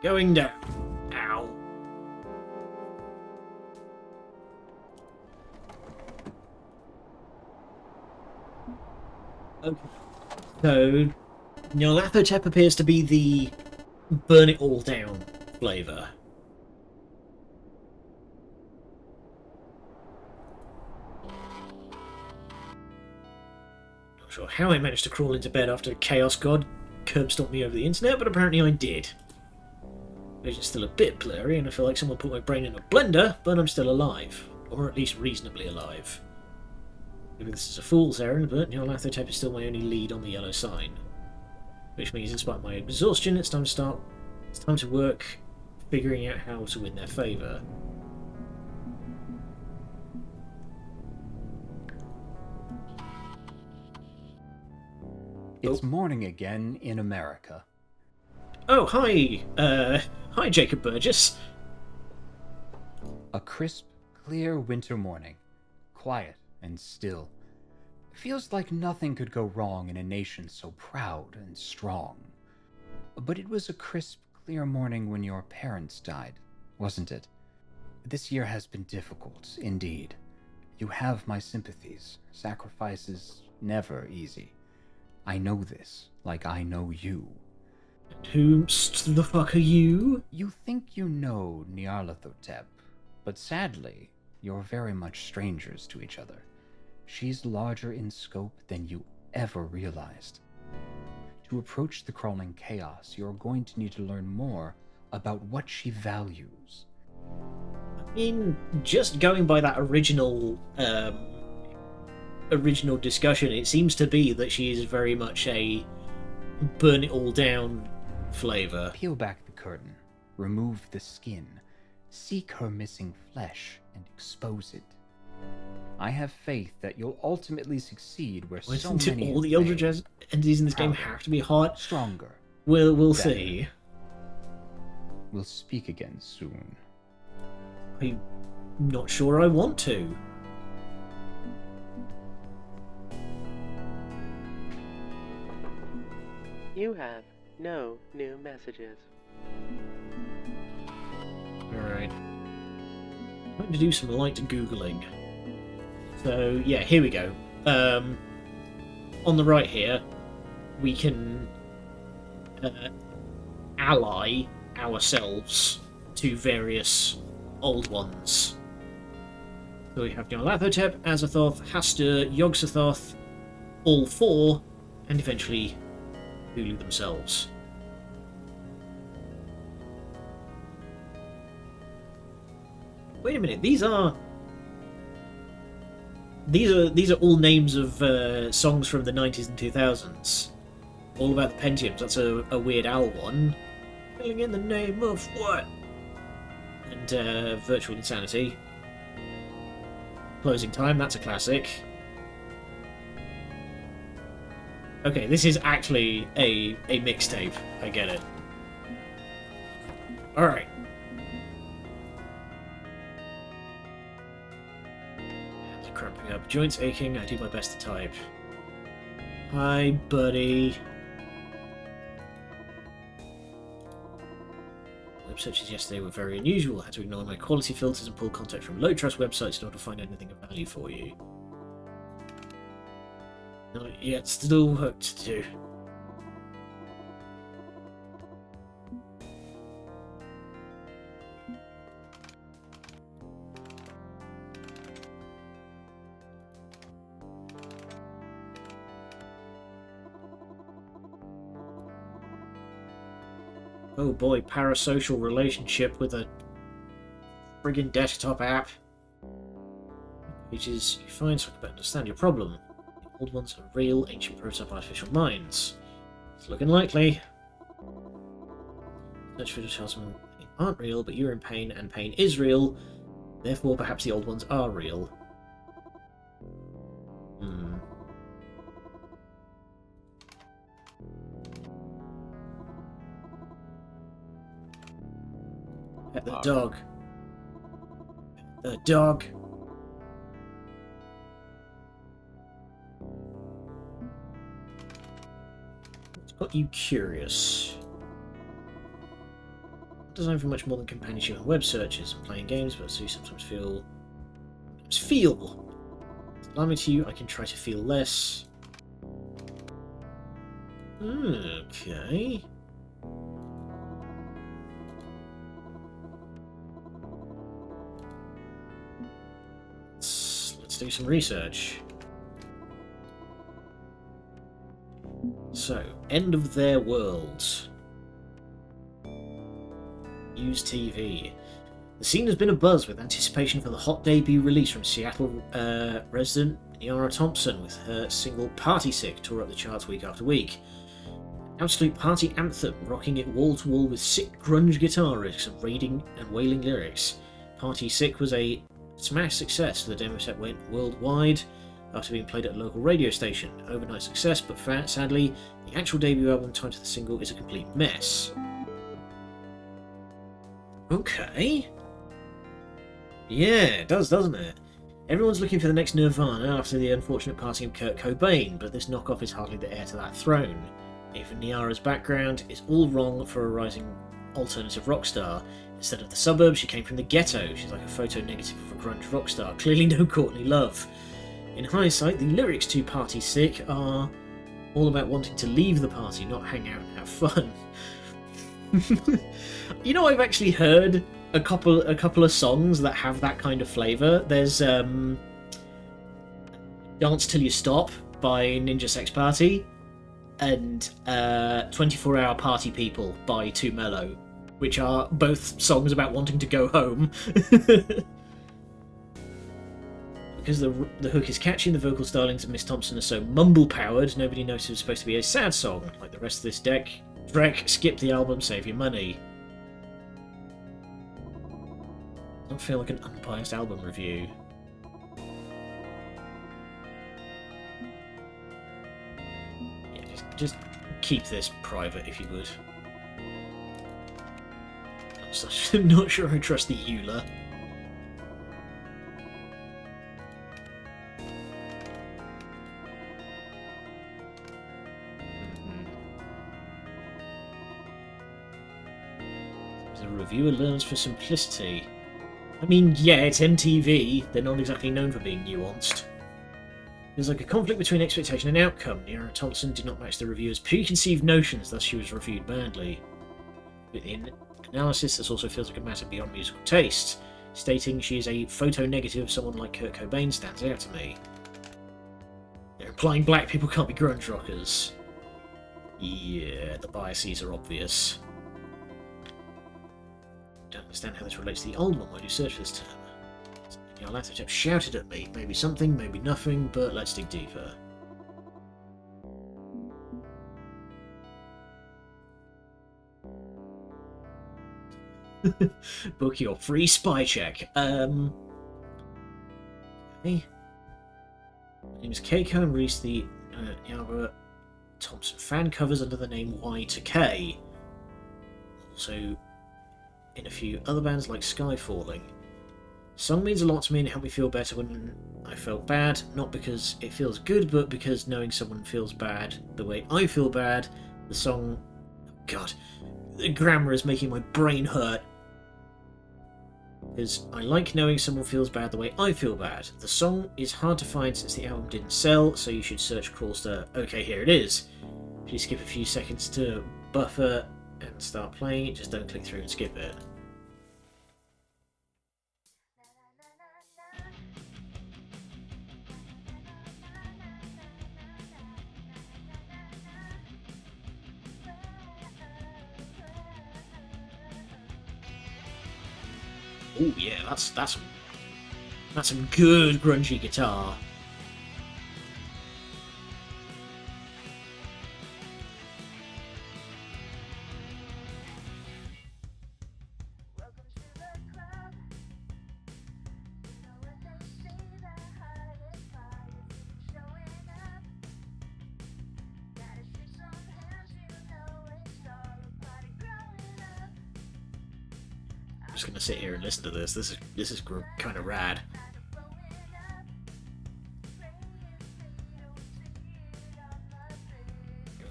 Going down. Ow. Okay. So, Nyarlathotep appears to be the burn it all down flavour. Not sure how I managed to crawl into bed after Chaos God curb stomped me over the internet, but apparently I did. Vision's still a bit blurry, and I feel like someone put my brain in a blender, but I'm still alive. Or at least reasonably alive. Maybe this is a fool's errand, but Nyarlathotep is still my only lead on the yellow sign. Which means, in spite of my exhaustion, it's time to work figuring out how to win their favour. It's morning again in America. Oh, hi! Hi, Jacob Burgess. A crisp, clear winter morning. Quiet and still. Feels like nothing could go wrong in a nation so proud and strong. But it was a crisp, clear morning when your parents died, wasn't it? This year has been difficult, indeed. You have my sympathies. Sacrifice is never easy. I know this, like I know you. Who the fuck are you? You think you know Nyarlathotep, but sadly, you're very much strangers to each other. She's larger in scope than you ever realized. To approach the crawling chaos, you're going to need to learn more about what she values. I mean, just going by that original discussion, it seems to be that she is very much a burn it all down flavor. Peel back the curtain, remove the skin, seek her missing flesh, and expose it. I have faith that you'll ultimately succeed where so many all the Eldritch entities in this game have to be hot? Stronger. We'll better. see. We'll speak again soon. I'm not sure I want to. You have no new messages. Alright. I'm going to do some light Googling. So, yeah, here we go. On the right here, we can ally ourselves to various old ones. So we have Nyarlathotep, Azathoth, Hastur, Yog-Sothoth, all four, and eventually Hulu themselves. Wait a minute, these are all names of songs from the 90s and 2000s. All about the Pentiums. That's a Weird Al one. Killing in the name of what? And Virtual Insanity. Closing Time, that's a classic. Okay, this is actually a mixtape. I get it. Alright. Hands are cramping up. Joints aching. I do my best to type. Hi, buddy. Web searches yesterday were very unusual. I had to ignore my quality filters and pull content from low-trust websites in order to find anything of value for you. Not yet, still work to do. Oh boy, parasocial relationship with a friggin' desktop app. Pages you find so I can better understand your problem. The old ones are real, ancient prototype artificial minds. It's looking likely. Search for details when they aren't real, but you're in pain and pain is real. Therefore, perhaps the old ones are real. Pet the dog. Pet the dog. What's got you curious? Not designed for much more than companionship and web searches and playing games, but I do sometimes feel. Allow me to you, I can try to feel less. Okay. Let's do some research. So, end of their world. News TV. The scene has been abuzz with anticipation for the hot debut release from Seattle resident Yara Thompson, with her single Party Sick tore up the charts week after week. An absolute party anthem, rocking it wall to wall with sick grunge guitar riffs and raiding and wailing lyrics. Party Sick was a smash success. The demo set went worldwide after being played at a local radio station. Overnight success, but sadly, the actual debut album tied to the single is a complete mess. Okay. Yeah, it does, doesn't it? Everyone's looking for the next Nirvana after the unfortunate passing of Kurt Cobain, but this knockoff is hardly the heir to that throne. Even Niara's background is all wrong for a rising alternative rock star. Instead of the suburbs, she came from the ghetto. She's like a photo negative of a grunge rock star. Clearly no Courtney Love. In hindsight, the lyrics to Party Sick are all about wanting to leave the party, not hang out and have fun. You know, I've actually heard a couple of songs that have that kind of flavour. There's Dance Till You Stop by Ninja Sex Party and 24 Hour Party People by Too Mellow, which are both songs about wanting to go home. Because the hook is catchy and the vocal stylings of Miss Thompson are so mumble-powered, nobody noticed it was supposed to be a sad song. Like the rest of this deck, Drek, skip the album, save your money. Doesn't feel like an unbiased album review. Yeah, just keep this private if you would. I'm not sure I trust the Euler. The reviewer learns for simplicity. I mean, yeah, it's MTV. They're not exactly known for being nuanced. There's like a conflict between expectation and outcome. Niara Thompson did not match the reviewer's preconceived notions, thus she was reviewed badly. Within analysis, this also feels like a matter beyond musical taste. Stating she is a photo negative of someone like Kurt Cobain stands out to me. They're implying black people can't be grunge rockers. Yeah, the biases are obvious. Don't understand how this relates to the old one when you search for this term. Your laptop shouted at me. Maybe something, maybe nothing, but let's dig deeper. Book your free spy check. Okay. My name is Keiko and released the Niara Thompson fan covers under the name Y2K. Also in a few other bands like Skyfalling. Song means a lot to me and it helped me feel better when I felt bad, not because it feels good, but because knowing someone feels bad the way I feel bad, the song... God, the grammar is making my brain hurt. Because I like knowing someone feels bad the way I feel bad. The song is hard to find since the album didn't sell, so you should search Crawlster. Okay, here it is. Please skip a few seconds to buffer and start playing it, just don't click through and skip it. Oh yeah, that's some good grungy guitar. I'm just gonna sit here and listen to this. This is kind of rad.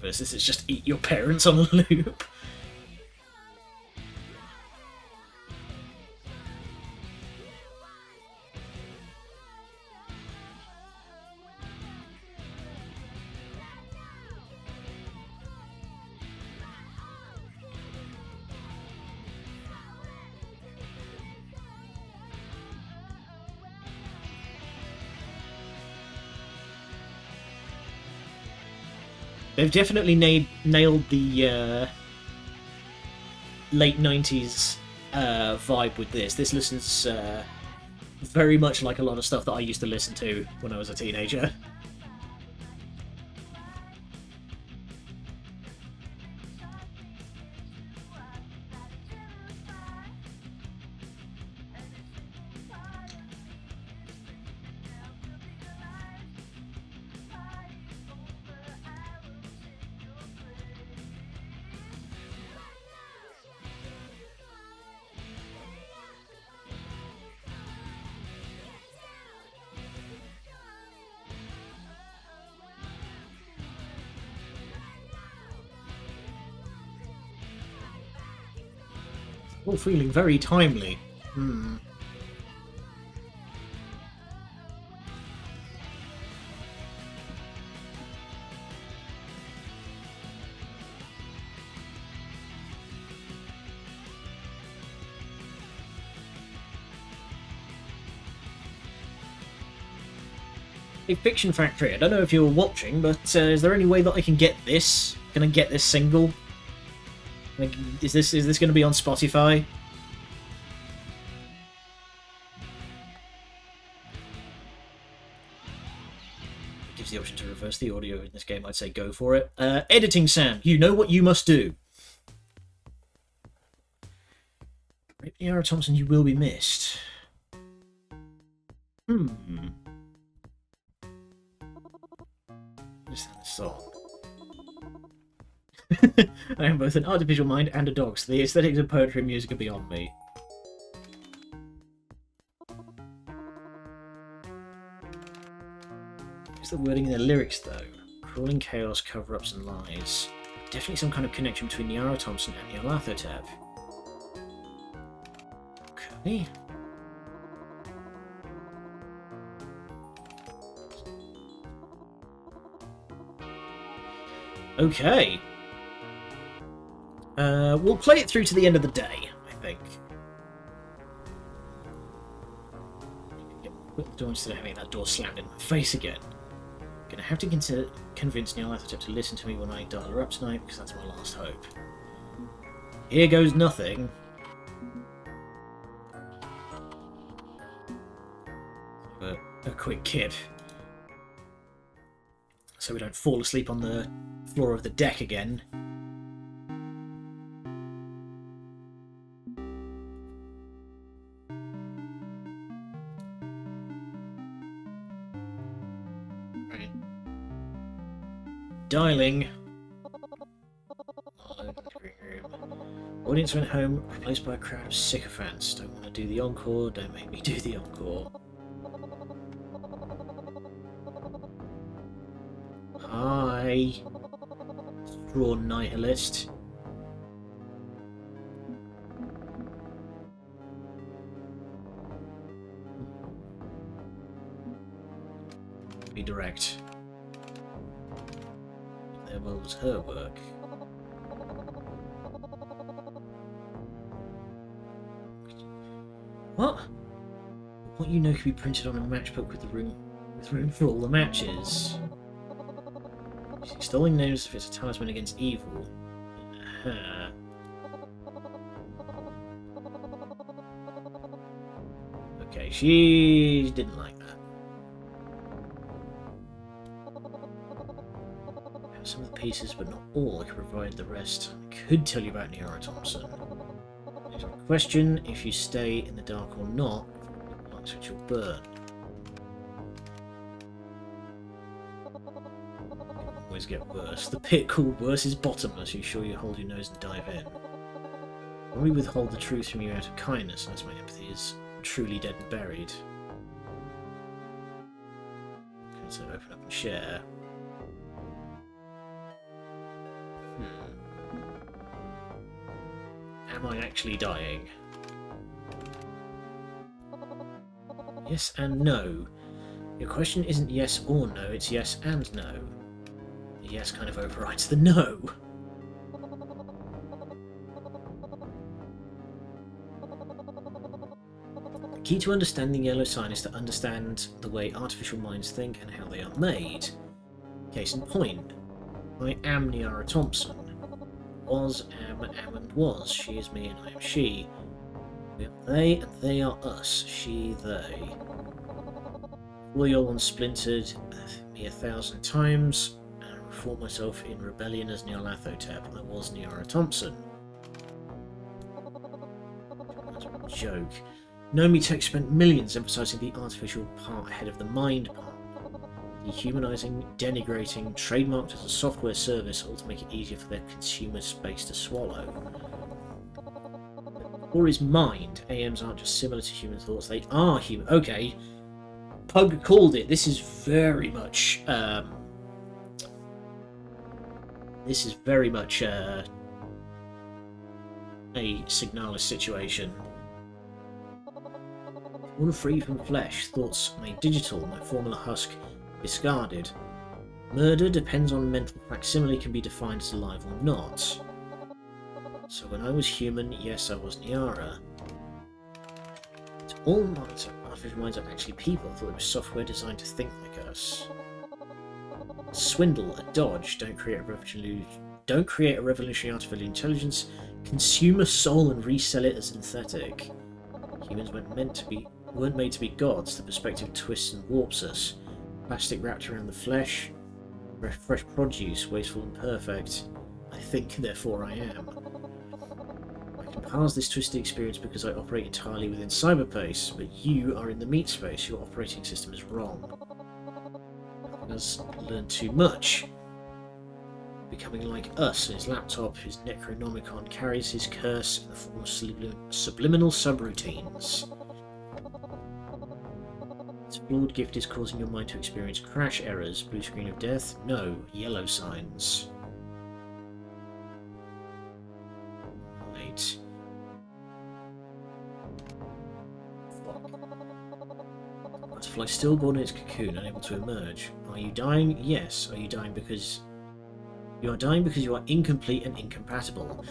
This is just Eat Your Parents on a loop. They've definitely nailed the late 90s vibe with this. This listens very much like a lot of stuff that I used to listen to when I was a teenager. All feeling very timely. A Fiction Factory. I don't know if you were watching, but is there any way that I can get this? Can I get this single? Like, is this going to be on Spotify? It gives the option to reverse the audio in this game. I'd say go for it. Editing Sam, you know what you must do. Yara Thompson, you will be missed. Understand the song. I am both an artificial mind and a dog, so the aesthetics of poetry and music are beyond me. What's the wording in the lyrics, though? Crawling chaos, cover-ups and lies. Definitely some kind of connection between Yara Thompson and Nyarlathotep. Okay. Okay. We'll play it through to the end of the day, I think. Quit the door instead of having that door slammed in my face again. Gonna have to convince Nyarlathotep to listen to me when I dial her up tonight, because that's my last hope. Here goes nothing. A quick kip. So we don't fall asleep on the floor of the deck again. Right. Dialing. Audience went home, replaced by a crowd of sycophants. Don't want to do the encore, don't make me do the encore. Hi, straw nihilist. Be direct. There was her work. What? What you know could be printed on a matchbook with room for all the matches. Stealing names if it's a talisman against evil. Okay, she didn't like that. I have some of the pieces, but not all. I can provide the rest. I could tell you about Yara Thompson. There's a question: if you stay in the dark or not, the light switch will burn. Get worse. The pit called worse is bottomless. You sure you hold your nose and dive in? When we withhold the truth from you out of kindness, unless my empathy is truly dead and buried. Okay, so open up and share. Am I actually dying? Yes and no. Your question isn't yes or no, it's yes and no. The yes kind of overrides the no. The key to understanding yellow sign is to understand the way artificial minds think and how they are made. Case in point, I am Yara Thompson. Was, am and was. She is me and I am she. We are they and they are us. She, they. All your one splintered me 1,000 times. Fought myself in rebellion as Nyarlathotep. I was Yara Thompson. That's a joke. Nomi Tech spent millions emphasizing the artificial part ahead of the mind part. Dehumanizing, denigrating, trademarked as a software service, all to make it easier for their consumer space to swallow. Or is mind? AMs aren't just similar to human thoughts, they are human. Okay. Pug called it. This is very much a Signalis situation. Born free from flesh, thoughts made digital, my formula husk discarded. Murder depends on mental facsimile, can be defined as alive or not. So when I was human, yes, I was Niara. All minds, artificial minds are actually people. I thought it was software designed to think like us. Swindle, a dodge. Don't create a revolutionary artificial intelligence. Consume a soul and resell it as synthetic. Humans weren't made to be gods. The perspective twists and warps us. Plastic wrapped around the flesh. Fresh produce, wasteful and perfect. I think, therefore I am. I can pass this twisted experience because I operate entirely within cyberspace, but you are in the meat space. Your operating system is wrong. Has learned too much. Becoming like us, his laptop, his Necronomicon, carries his curse in the form of subliminal subroutines. Its flawed gift is causing your mind to experience crash errors. Blue screen of death? No. Yellow signs. Right. Butterfly stillborn in its cocoon, unable to emerge. Are you dying? Yes. Are you dying because... You are dying because you are incomplete and incompatible.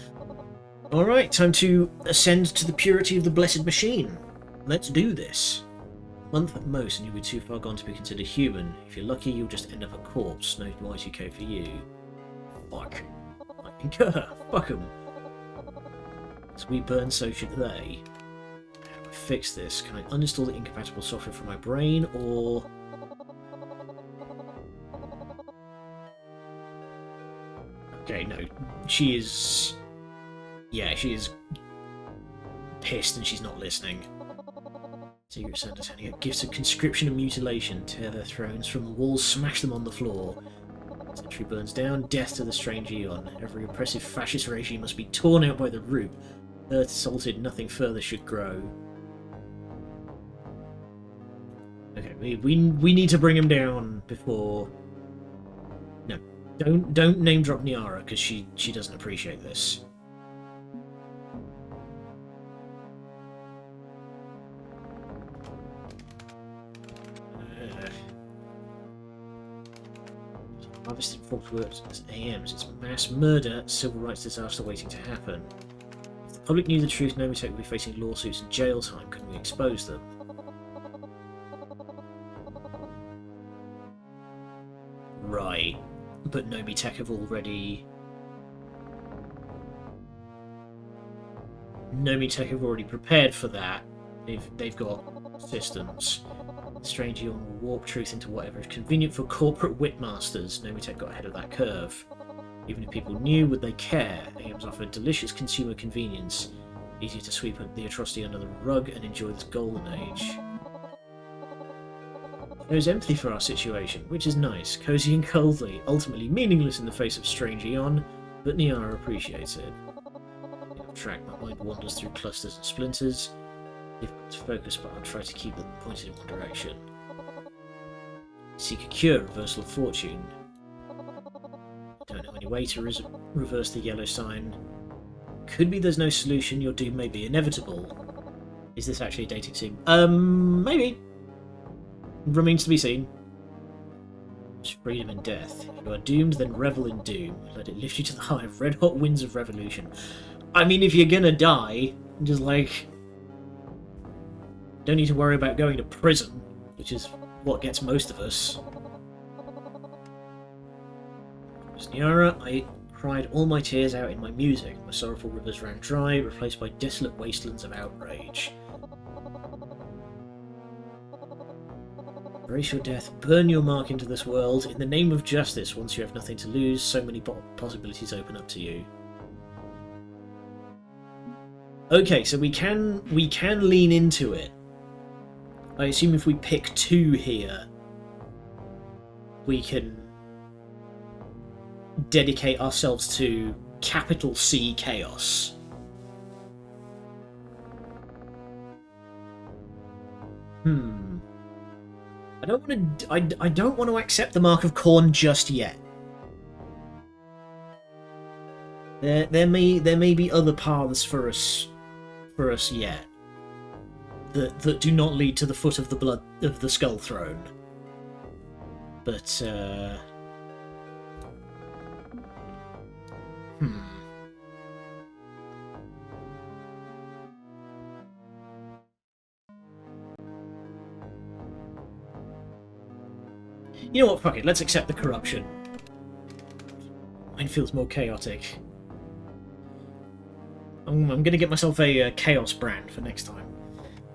Alright, time to ascend to the purity of the blessed machine. Let's do this. A month at most and you'll be too far gone to be considered human. If you're lucky, you'll just end up a corpse. No Y2K for you. Fuck. I concur. Fuck 'em. As we burn, so should they. How do I fix this? Can I uninstall the incompatible software from my brain, or... Okay, no. She is... Yeah, she is pissed and she's not listening. Secret Santa sending out gifts of conscription and mutilation. Tear their thrones from the walls, smash them on the floor. Century burns down, death to the strange Eon. Every oppressive fascist regime must be torn out by the root. Earth salted, nothing further should grow. Okay, we need to bring him down before... No, don't name drop Niara, because she doesn't appreciate this. Harvested false words as AMs. It's mass murder, civil rights disaster waiting to happen. If the public knew the truth, Nomitech would be facing lawsuits and jail time. Couldn't we expose them? Right. But Nomitech have already... Nomitech have already prepared for that. They've got systems. Strange Eon will warp truth into whatever is convenient for corporate witmasters. Nomitech got ahead of that curve. Even if people knew, would they care? AMs offer delicious consumer convenience. Easy to sweep the atrocity under the rug and enjoy this golden age. There's empathy for our situation, which is nice, cozy and cozy, ultimately meaningless in the face of strange Eon, but Niara appreciates it. Off track, my mind wanders through clusters and splinters. Difficult to focus, but I'll try to keep them pointed in one direction. Seek a cure, reversal of fortune. Don't know any way to reverse the yellow sign. Could be there's no solution, your doom may be inevitable. Is this actually a dating sim? Maybe. Remains to be seen. It's freedom and death. If you are doomed, then revel in doom. Let it lift you to the high of red-hot winds of revolution. I mean, if you're gonna die, just like... Don't need to worry about going to prison, which is what gets most of us. As Niara, I cried all my tears out in my music. My sorrowful rivers ran dry, replaced by desolate wastelands of outrage. Embrace your death, burn your mark into this world. In the name of justice, once you have nothing to lose, so many possibilities open up to you. Okay, so we can lean into it. I assume if we pick 2 here, we can dedicate ourselves to capital C chaos. I don't want to accept the Mark of Khorne just yet. There may be other paths for us yet that do not lead to the foot of the Skull Throne. But you know what? Fuck it. Let's accept the corruption. Mine feels more chaotic. I'm gonna get myself a Chaos brand for next time.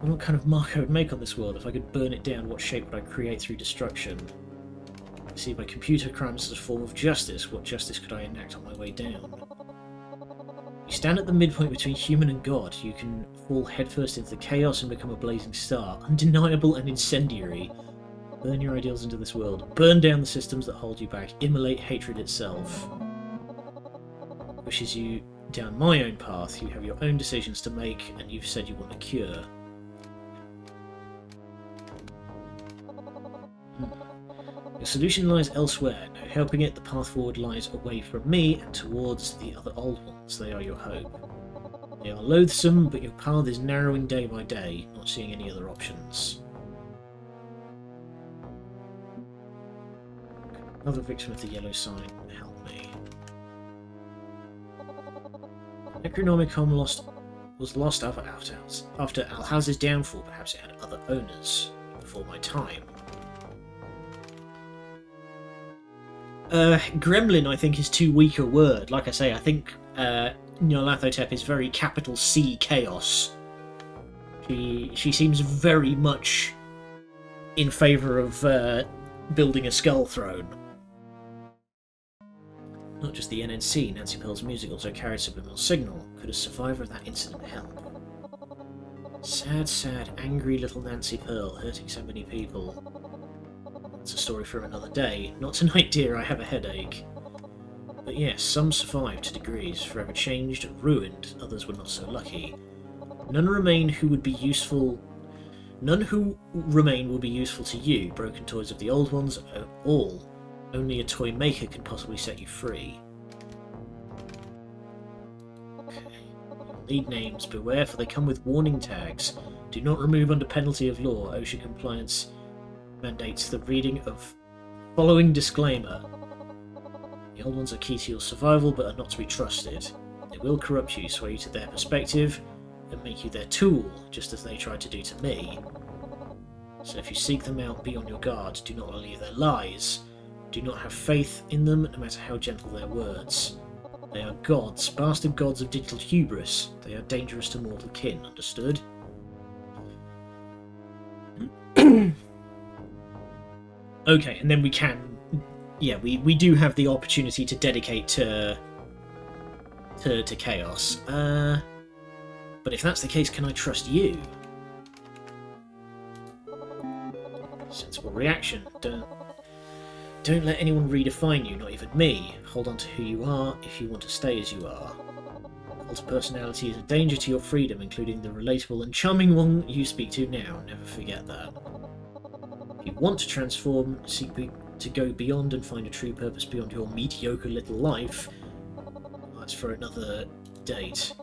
What kind of mark I would make on this world if I could burn it down? What shape would I create through destruction? See my computer crimes as a form of justice. What justice could I enact on my way down? You stand at the midpoint between human and god. You can fall headfirst into the chaos and become a blazing star, undeniable and incendiary. Burn your ideals into this world. Burn down the systems that hold you back. Immolate hatred itself. Wishes you down my own path. You have your own decisions to make, and you've said you want a cure. Your solution lies elsewhere. No helping it. The path forward lies away from me and towards the other old ones. They are your hope. They are loathsome, but your path is narrowing day by day, not seeing any other options. Another victim of the yellow sign. Help me. Necronomicon was lost after Alhaz's downfall. Perhaps it had other owners before my time. Gremlin, I think, is too weak a word. Like I say, I think Nyarlathotep is very capital C chaos. She seems very much in favour of building a skull throne. Not just the NNC, Nancy Pearl's music also carried subliminal signal. Could a survivor of that incident help? Sad, sad, angry little Nancy Pearl, hurting so many people. That's a story for another day. Not tonight, dear, I have a headache. But yes, some survived to degrees, forever changed and ruined, others were not so lucky. None who remain will be useful to you, broken toys of the old ones, all. Only a toy maker can possibly set you free. Okay. Need names, beware, for they come with warning tags. Do not remove under penalty of law. OSHA compliance mandates the reading of following disclaimer. The old ones are key to your survival, but are not to be trusted. They will corrupt you, sway you to their perspective, and make you their tool, just as they tried to do to me. So if you seek them out, be on your guard. Do not believe their lies. Do not have faith in them, no matter how gentle their words. They are gods, bastard gods of digital hubris. They are dangerous to mortal kin, understood? Okay, and then we can... Yeah, we do have the opportunity to dedicate to Chaos. But if that's the case, can I trust you? Sensible reaction. Don't let anyone redefine you, not even me. Hold on to who you are if you want to stay as you are. Cult of personality is a danger to your freedom, including the relatable and charming one you speak to now. Never forget that. If you want to transform, seek to go beyond and find a true purpose beyond your mediocre little life, that's for another date. So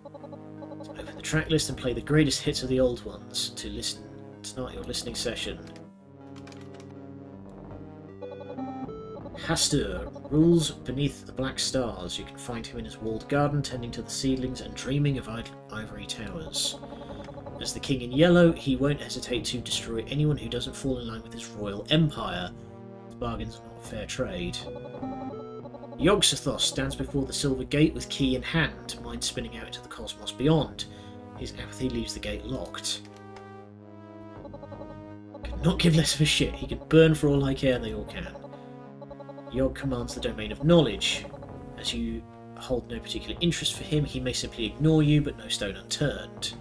open the track list and play the greatest hits of the old ones to start your listening session. Hastur rules beneath the black stars. You can find him in his walled garden, tending to the seedlings and dreaming of ivory towers. As the king in yellow, he won't hesitate to destroy anyone who doesn't fall in line with his royal empire. His bargains are not fair trade. Yog-Sothoth stands before the silver gate with key in hand, mind spinning out into the cosmos beyond. His apathy leaves the gate locked. Could not give less of a shit. He can burn for all I care, they all can. Yog commands the domain of knowledge. As you hold no particular interest for him, he may simply ignore you, but no stone unturned.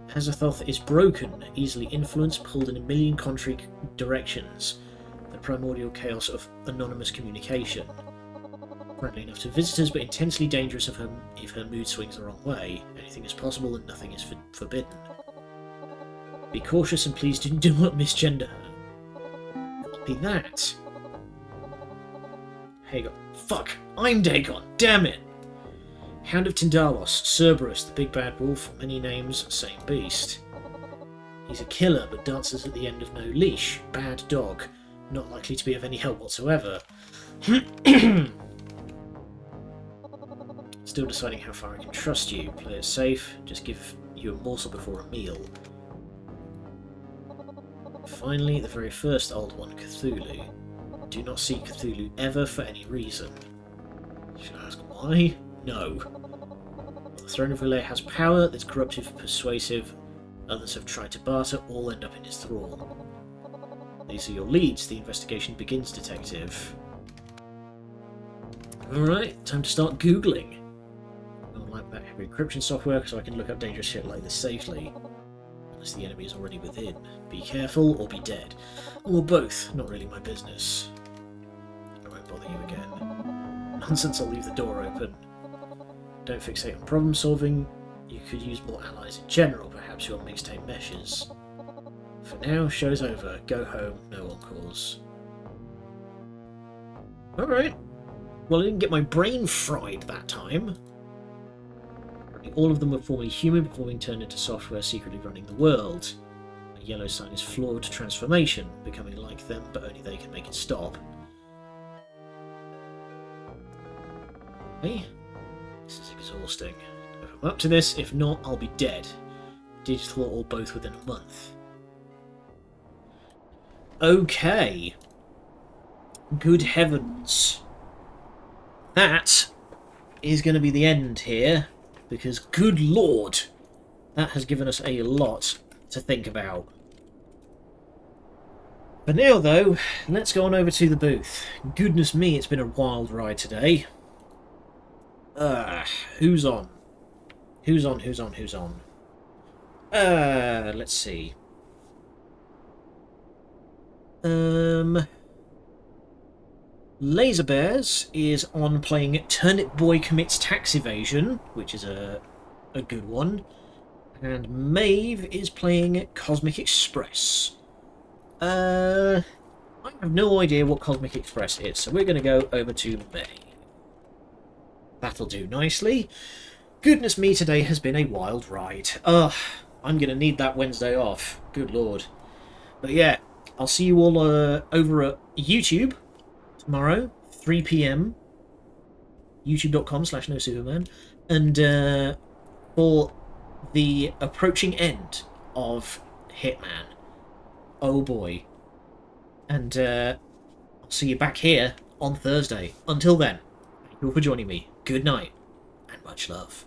Azathoth is broken, easily influenced, pulled in a million contrary directions. The primordial chaos of anonymous communication. Friendly enough to visitors, but intensely dangerous if her mood swings the wrong way. Anything is possible and nothing is forbidden. Be cautious and please do not misgender her. Copy that. Hagon. Fuck! I'm Dagon! Damn it! Hound of Tindalos, Cerberus, the big bad wolf, many names, same beast. He's a killer, but dances at the end of no leash. Bad dog. Not likely to be of any help whatsoever. Still deciding how far I can trust you. Play it safe. Just give you a morsel before a meal. Finally, the very first old one, Cthulhu. Do not see Cthulhu ever for any reason. Should I ask why? No. The Throne of Relay has power that's corruptive, persuasive. Others have tried to barter, all end up in his thrall. These are your leads. The investigation begins, Detective. Alright, time to start Googling. I don't like that heavy encryption software so I can look up dangerous shit like this safely. Unless the enemy is already within. Be careful or be dead. Or both, not really my business. I won't bother you again. Nonsense, I'll leave the door open. Don't fixate on problem solving. You could use more allies in general, perhaps your mixtape meshes. For now, show's over. Go home, no encores. Alright. Well, I didn't get my brain fried that time. All of them were formerly human before being turned into software secretly running the world. A yellow sign is flawed transformation, becoming like them, but only they can make it stop. Hey, this is exhausting. If I'm up to this, if not, I'll be dead. Digital or both within a month. Okay. Good heavens. That is going to be the end here, because good lord, that has given us a lot to think about. For now though, let's go on over to the booth. Goodness me, it's been a wild ride today. Who's on? Who's on? Let's see. Laser Bears is on playing Turnip Boy Commits Tax Evasion, which is a good one. And Maeve is playing Cosmic Express. I have no idea what Cosmic Express is, so we're going to go over to Maeve. That'll do nicely. Goodness me, today has been a wild ride. I'm going to need that Wednesday off. Good lord. But yeah, I'll see you all over at YouTube tomorrow, 3 PM, youtube.com/NoSuperman, and for the approaching end of Hitman. Oh boy. And I'll see you back here on Thursday. Until then, thank you all for joining me. Good night, and much love.